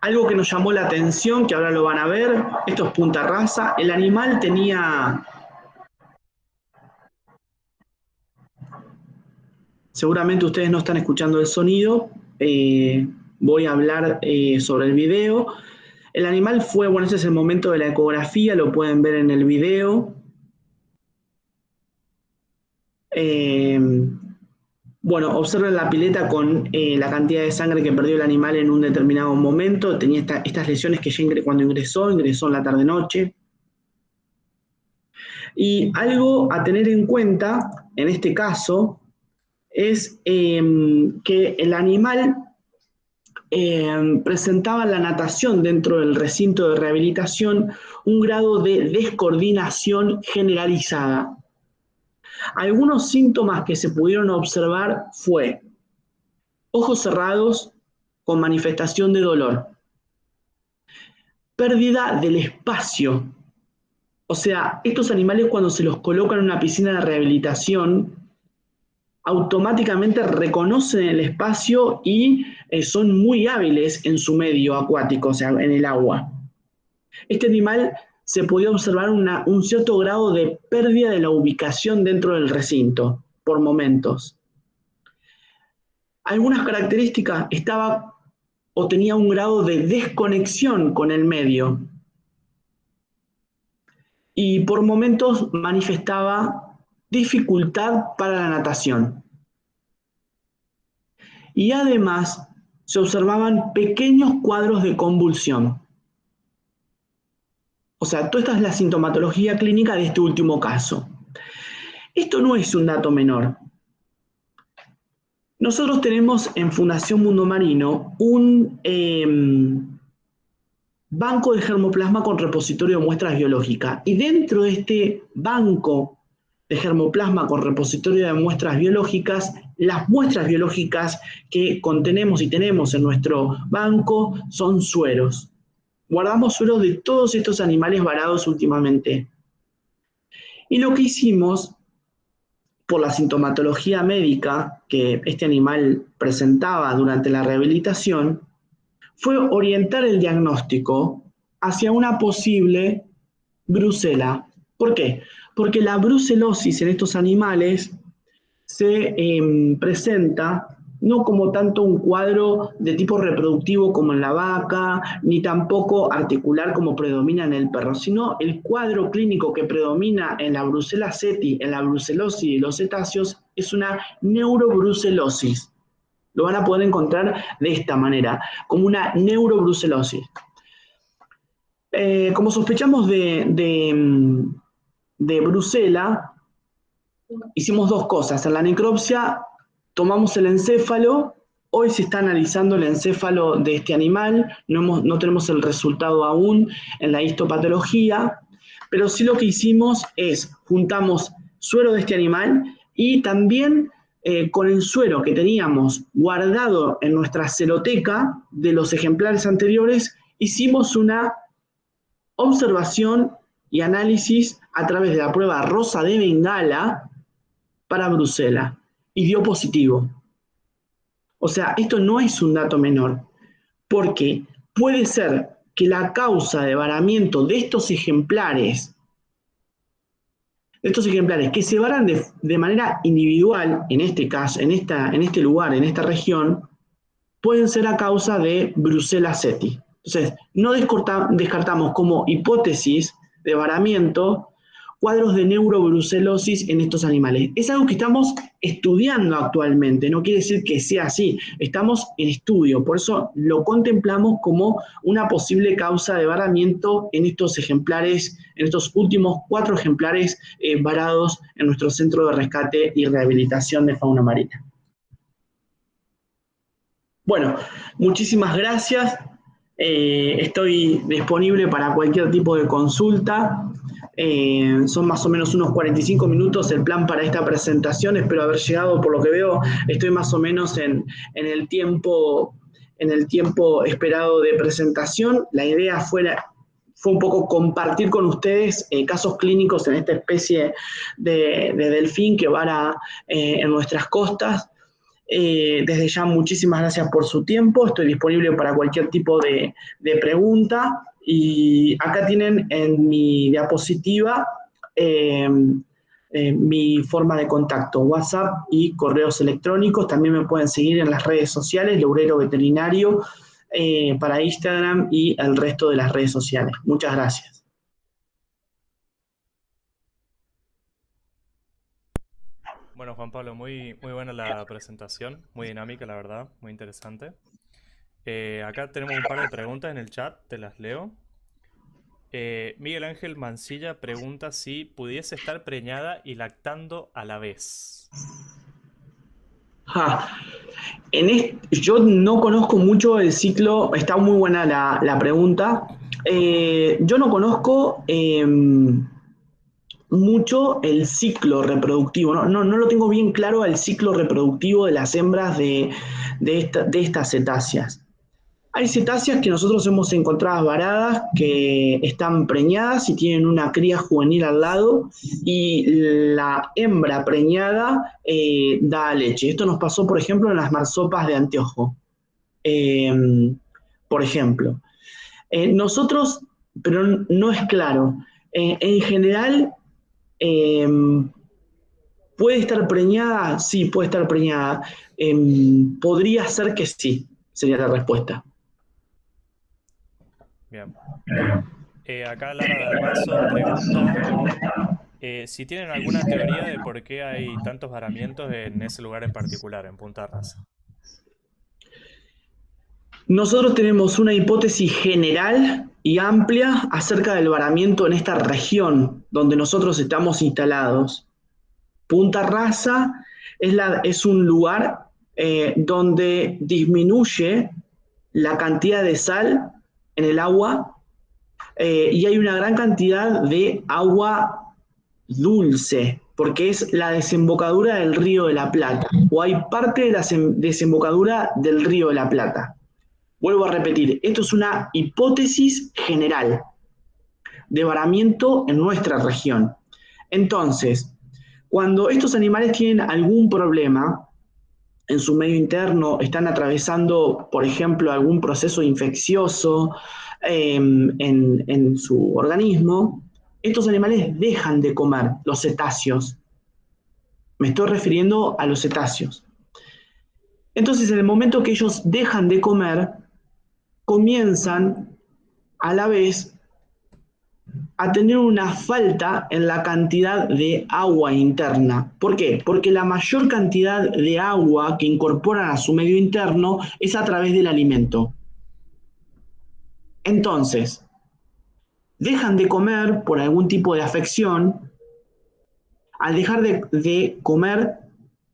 Algo que nos llamó la atención, que ahora lo van a ver, esto es punta rasa. El animal tenía... Seguramente ustedes no están escuchando el sonido. Voy a hablar sobre el video. El animal fue, bueno, este es el momento de la ecografía, lo pueden ver en el video. Bueno, observen la pileta con la cantidad de sangre que perdió el animal en un determinado momento. Tenía estas lesiones que ya cuando ingresó en la tarde-noche. Y algo a tener en cuenta en este caso es que el animal presentaba en la natación dentro del recinto de rehabilitación un grado de descoordinación generalizada. Algunos síntomas que se pudieron observar fue ojos cerrados con manifestación de dolor, pérdida del espacio. O sea, estos animales cuando se los coloca en una piscina de rehabilitación, automáticamente reconocen el espacio y son muy hábiles en su medio acuático, o sea, en el agua. Este animal se podía observar un cierto grado de pérdida de la ubicación dentro del recinto, por momentos. Algunas características estaba o tenía un grado de desconexión con el medio y por momentos manifestaba dificultad para la natación. Y además se observaban pequeños cuadros de convulsión. O sea, toda esta es la sintomatología clínica de este último caso. Esto no es un dato menor. Nosotros tenemos en Fundación Mundo Marino un banco de germoplasma con repositorio de muestras biológicas. Y dentro de este banco de germoplasma con repositorio de muestras biológicas, las muestras biológicas que contenemos y tenemos en nuestro banco son sueros. Guardamos sueros de todos estos animales varados últimamente. Y lo que hicimos, por la sintomatología médica que este animal presentaba durante la rehabilitación, fue orientar el diagnóstico hacia una posible brucela. ¿Por qué? Porque la brucelosis en estos animales se presenta no como tanto un cuadro de tipo reproductivo como en la vaca, ni tampoco articular como predomina en el perro, sino el cuadro clínico que predomina en la Brucella seti, en la brucelosis y los cetáceos, es una neurobrucelosis. Lo van a poder encontrar de esta manera, como una neurobrucelosis. Como sospechamos de brucela, hicimos dos cosas. En la necropsia tomamos el encéfalo. Hoy se está analizando el encéfalo de este animal. No tenemos el resultado aún en la histopatología, pero sí lo que hicimos es juntamos suero de este animal y también con el suero que teníamos guardado en nuestra celoteca de los ejemplares anteriores, hicimos una observación y análisis a través de la prueba rosa de Bengala para Brucela y dio positivo. O sea, esto no es un dato menor, porque puede ser que la causa de varamiento de estos ejemplares que se varan de manera individual, en este caso, en este lugar, en esta región, pueden ser a causa de Brucella seti. Entonces, no descartamos como hipótesis de varamiento cuadros de neurobrucelosis en estos animales. Es algo que estamos estudiando actualmente, no quiere decir que sea así, estamos en estudio, por eso lo contemplamos como una posible causa de varamiento en estos ejemplares, en estos últimos 4 ejemplares varados en nuestro centro de rescate y rehabilitación de fauna marina. Bueno, muchísimas gracias. Estoy disponible para cualquier tipo de consulta. Son más o menos unos 45 minutos el plan para esta presentación. Espero haber llegado, por lo que veo, estoy más o menos en el tiempo esperado de presentación. La idea fue un poco compartir con ustedes casos clínicos en esta especie de delfín que vara en nuestras costas. Desde ya, muchísimas gracias por su tiempo. Estoy disponible para cualquier tipo de pregunta. Y acá tienen en mi diapositiva mi forma de contacto, WhatsApp y correos electrónicos. También me pueden seguir en las redes sociales, Leurero Veterinario, para Instagram y el resto de las redes sociales. Muchas gracias. Bueno, Juan Pablo, muy buena la presentación, muy dinámica, la verdad, muy interesante. Acá tenemos un par de preguntas en el chat, te las leo. Miguel Ángel Mancilla pregunta si pudiese estar preñada y lactando a la vez. Ja, yo no conozco mucho el ciclo, está muy buena la pregunta. Yo no conozco mucho el ciclo reproductivo, no lo tengo bien claro el ciclo reproductivo de las hembras de estas cetáceas. Hay cetáceas que nosotros hemos encontrado varadas que están preñadas y tienen una cría juvenil al lado y la hembra preñada da leche. Esto nos pasó, por ejemplo, en las marsopas de anteojo. Eh, por ejemplo. Nosotros, pero no es claro, en general, eh, ¿puede estar preñada? Sí, puede estar preñada. Podría ser que sí, sería la respuesta. Bien. Acá Lara Dalmazo pregunta si tienen alguna teoría de por qué hay tantos varamientos en ese lugar en particular, en Punta Rasa. Nosotros tenemos una hipótesis general y amplia acerca del varamiento en esta región donde nosotros estamos instalados. Punta Rasa es un lugar donde disminuye la cantidad de sal en el agua y hay una gran cantidad de agua dulce, porque es la desembocadura del Río de la Plata, o hay parte de la desembocadura del Río de la Plata. Vuelvo a repetir, esto es una hipótesis general de varamiento en nuestra región. Entonces, cuando estos animales tienen algún problema en su medio interno, están atravesando, por ejemplo, algún proceso infeccioso en su organismo, estos animales dejan de comer los cetáceos. Me estoy refiriendo a los cetáceos. Entonces, en el momento que ellos dejan de comer, comienzan a la vez a tener una falta en la cantidad de agua interna. ¿Por qué? Porque la mayor cantidad de agua que incorporan a su medio interno es a través del alimento. Entonces, dejan de comer por algún tipo de afección. Al dejar de comer,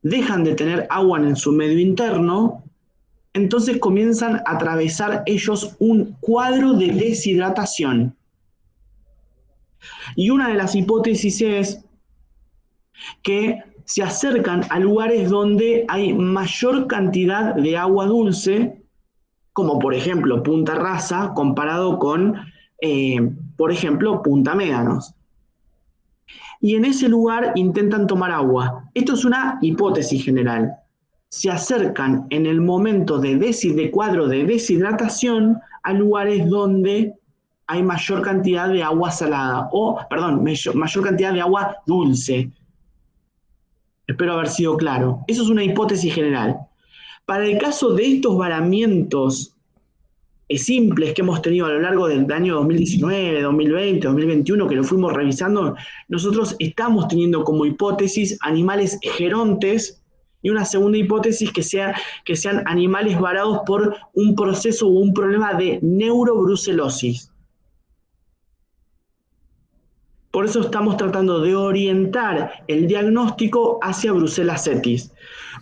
dejan de tener agua en su medio interno. Entonces comienzan a atravesar ellos un cuadro de deshidratación. Y una de las hipótesis es que se acercan a lugares donde hay mayor cantidad de agua dulce, como por ejemplo Punta Rasa, comparado con, por ejemplo, Punta Médanos. Y en ese lugar intentan tomar agua. Esto es una hipótesis general. Se acercan en el momento de cuadro de deshidratación a lugares donde hay mayor cantidad de agua salada, o, perdón, mayor cantidad de agua dulce. Espero haber sido claro. Eso es una hipótesis general. Para el caso de estos varamientos simples que hemos tenido a lo largo del año 2019, 2020, 2021, que lo fuimos revisando, nosotros estamos teniendo como hipótesis animales gerontes y una segunda hipótesis que sean animales varados por un proceso o un problema de neurobrucelosis. Por eso estamos tratando de orientar el diagnóstico hacia Brucella cetis.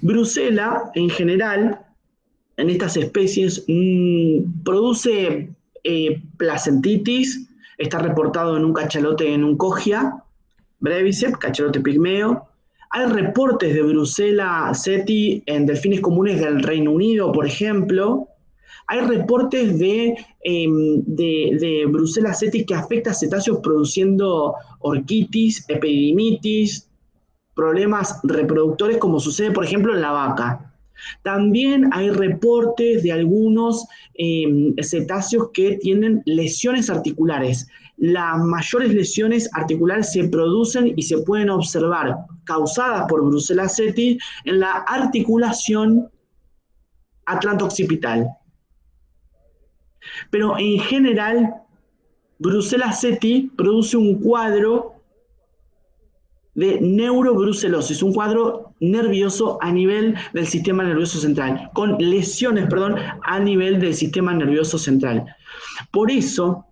Brucella, en general, en estas especies, produce placentitis, está reportado en un cachalote en un cogia, breviceps, cachalote pigmeo. Hay reportes de Brucella ceti en delfines comunes del Reino Unido, por ejemplo. Hay reportes de Brucella ceti que afecta a cetáceos produciendo orquitis, epididimitis, problemas reproductores como sucede, por ejemplo, en la vaca. También hay reportes de algunos cetáceos que tienen lesiones articulares. Las mayores lesiones articulares se producen y se pueden observar causadas por Brucella ceti en la articulación atlanto-occipital. Pero en general, Brucella ceti produce un cuadro de neurobrucelosis, un cuadro nervioso a nivel del sistema nervioso central, con lesiones, perdón, a nivel del sistema nervioso central. Por eso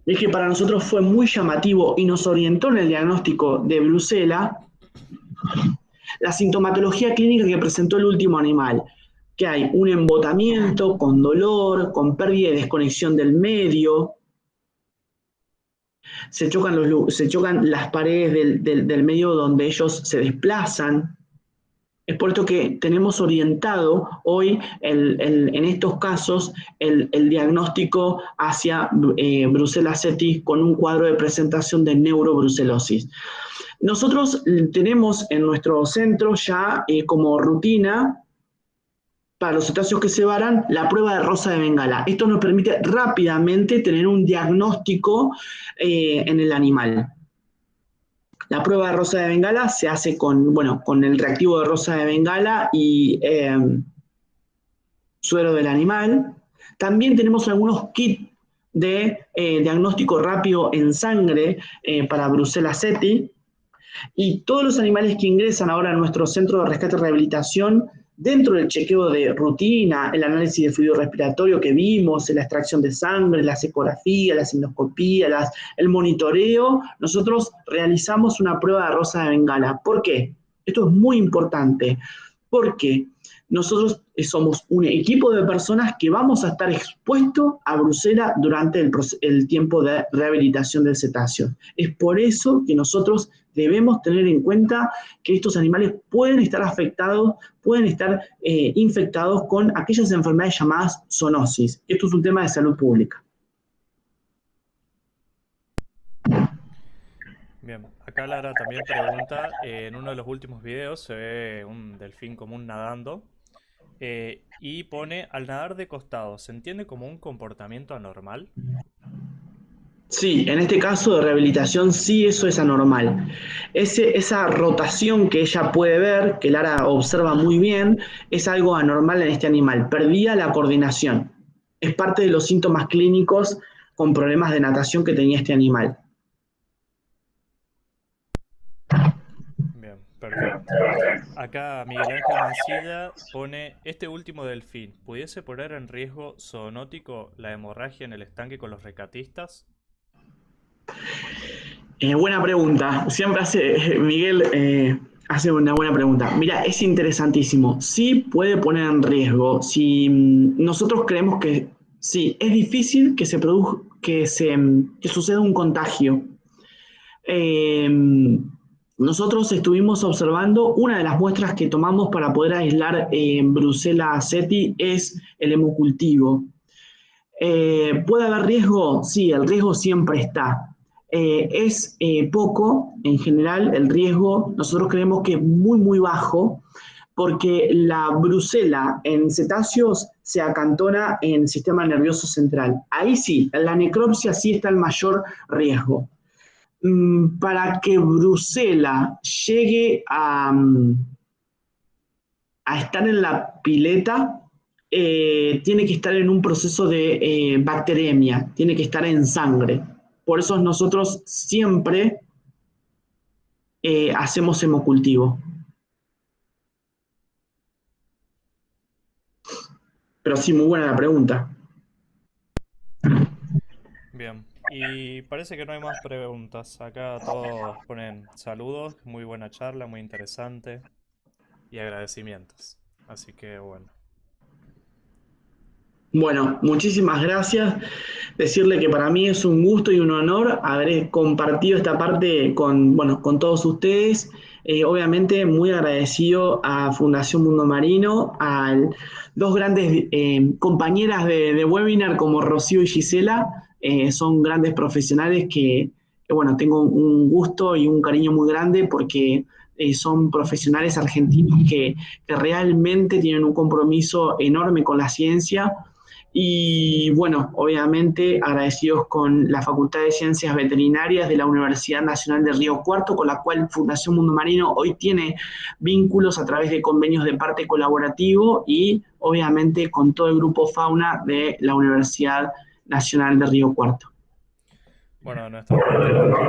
es que para nosotros fue muy llamativo y nos orientó en el diagnóstico de brucela la sintomatología clínica que presentó el último animal, que hay un embotamiento con dolor, con pérdida y desconexión del medio, se chocan las paredes del medio donde ellos se desplazan. Es por esto que tenemos orientado hoy en estos casos el diagnóstico hacia Brucella cetis con un cuadro de presentación de neurobrucelosis. Nosotros tenemos en nuestro centro ya como rutina para los cetáceos que se varan la prueba de rosa de Bengala. Esto nos permite rápidamente tener un diagnóstico en el animal. La prueba de rosa de Bengala se hace con el reactivo de rosa de Bengala y suero del animal. También tenemos algunos kits de diagnóstico rápido en sangre para Brucella cetis. Y todos los animales que ingresan ahora a nuestro centro de rescate y rehabilitación, dentro del chequeo de rutina, el análisis de fluido respiratorio que vimos, la extracción de sangre, las ecografías, la endoscopía, el monitoreo, nosotros realizamos una prueba de rosa de Bengala. ¿Por qué? Esto es muy importante, porque nosotros somos un equipo de personas que vamos a estar expuestos a brucela durante el tiempo de rehabilitación del cetáceo. Es por eso que nosotros debemos tener en cuenta que estos animales pueden estar afectados, pueden estar infectados con aquellas enfermedades llamadas zoonosis. Esto es un tema de salud pública. Bien, acá Lara también pregunta, en uno de los últimos videos se ve un delfín común nadando y pone, al nadar de costado, ¿se entiende como un comportamiento anormal? Sí, en este caso de rehabilitación sí eso es anormal. Esa rotación que ella puede ver, que Lara observa muy bien, es algo anormal en este animal. Perdía la coordinación. Es parte de los síntomas clínicos con problemas de natación que tenía este animal. Bien, perfecto. Acá Miguel Ángel Mancilla pone, este último delfín, ¿pudiese poner en riesgo zoonótico la hemorragia en el estanque con los rescatistas? Buena pregunta. Siempre Miguel hace una buena pregunta. Mira, es interesantísimo. Sí puede poner en riesgo. Si nosotros creemos que sí, es difícil que que suceda un contagio. Eh, Nosotros estuvimos observando, una de las muestras que tomamos para poder aislar Brucella cetis es el hemocultivo. ¿Puede haber riesgo? Sí, el riesgo siempre está. Es poco, en general, el riesgo, nosotros creemos que es muy, muy bajo, porque la brucela en cetáceos se acantona en el sistema nervioso central. Ahí sí, en la necropsia sí está el mayor riesgo. Para que brucela llegue a estar en la pileta, tiene que estar en un proceso de bacteremia, tiene que estar en sangre. Por eso nosotros siempre hacemos hemocultivo. Pero sí, muy buena la pregunta. Bien, y parece que no hay más preguntas. Acá todos ponen saludos, muy buena charla, muy interesante y agradecimientos. Así que bueno. Bueno, muchísimas gracias. Decirle que para mí es un gusto y un honor haber compartido esta parte con todos ustedes. Obviamente muy agradecido a Fundación Mundo Marino, a dos grandes compañeras de webinar como Rocío y Gisela. Son grandes profesionales que tengo un gusto y un cariño muy grande porque son profesionales argentinos que realmente tienen un compromiso enorme con la ciencia. Y bueno, obviamente agradecidos con la Facultad de Ciencias Veterinarias de la Universidad Nacional de Río Cuarto, con la cual Fundación Mundo Marino hoy tiene vínculos a través de convenios de parte colaborativo y obviamente con todo el grupo Fauna de la Universidad Nacional de Río Cuarto. Bueno, de nuestra parte, la verdad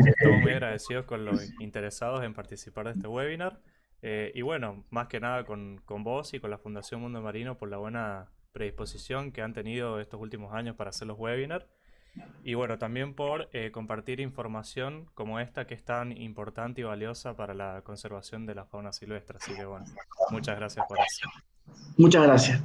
que estamos muy agradecidos con los interesados en participar de este webinar. Y bueno, más que nada con vos y con la Fundación Mundo Marino por la buena predisposición que han tenido estos últimos años para hacer los webinars. Y bueno, también por compartir información como esta que es tan importante y valiosa para la conservación de la fauna silvestre. Así que bueno, muchas gracias por eso. Muchas gracias.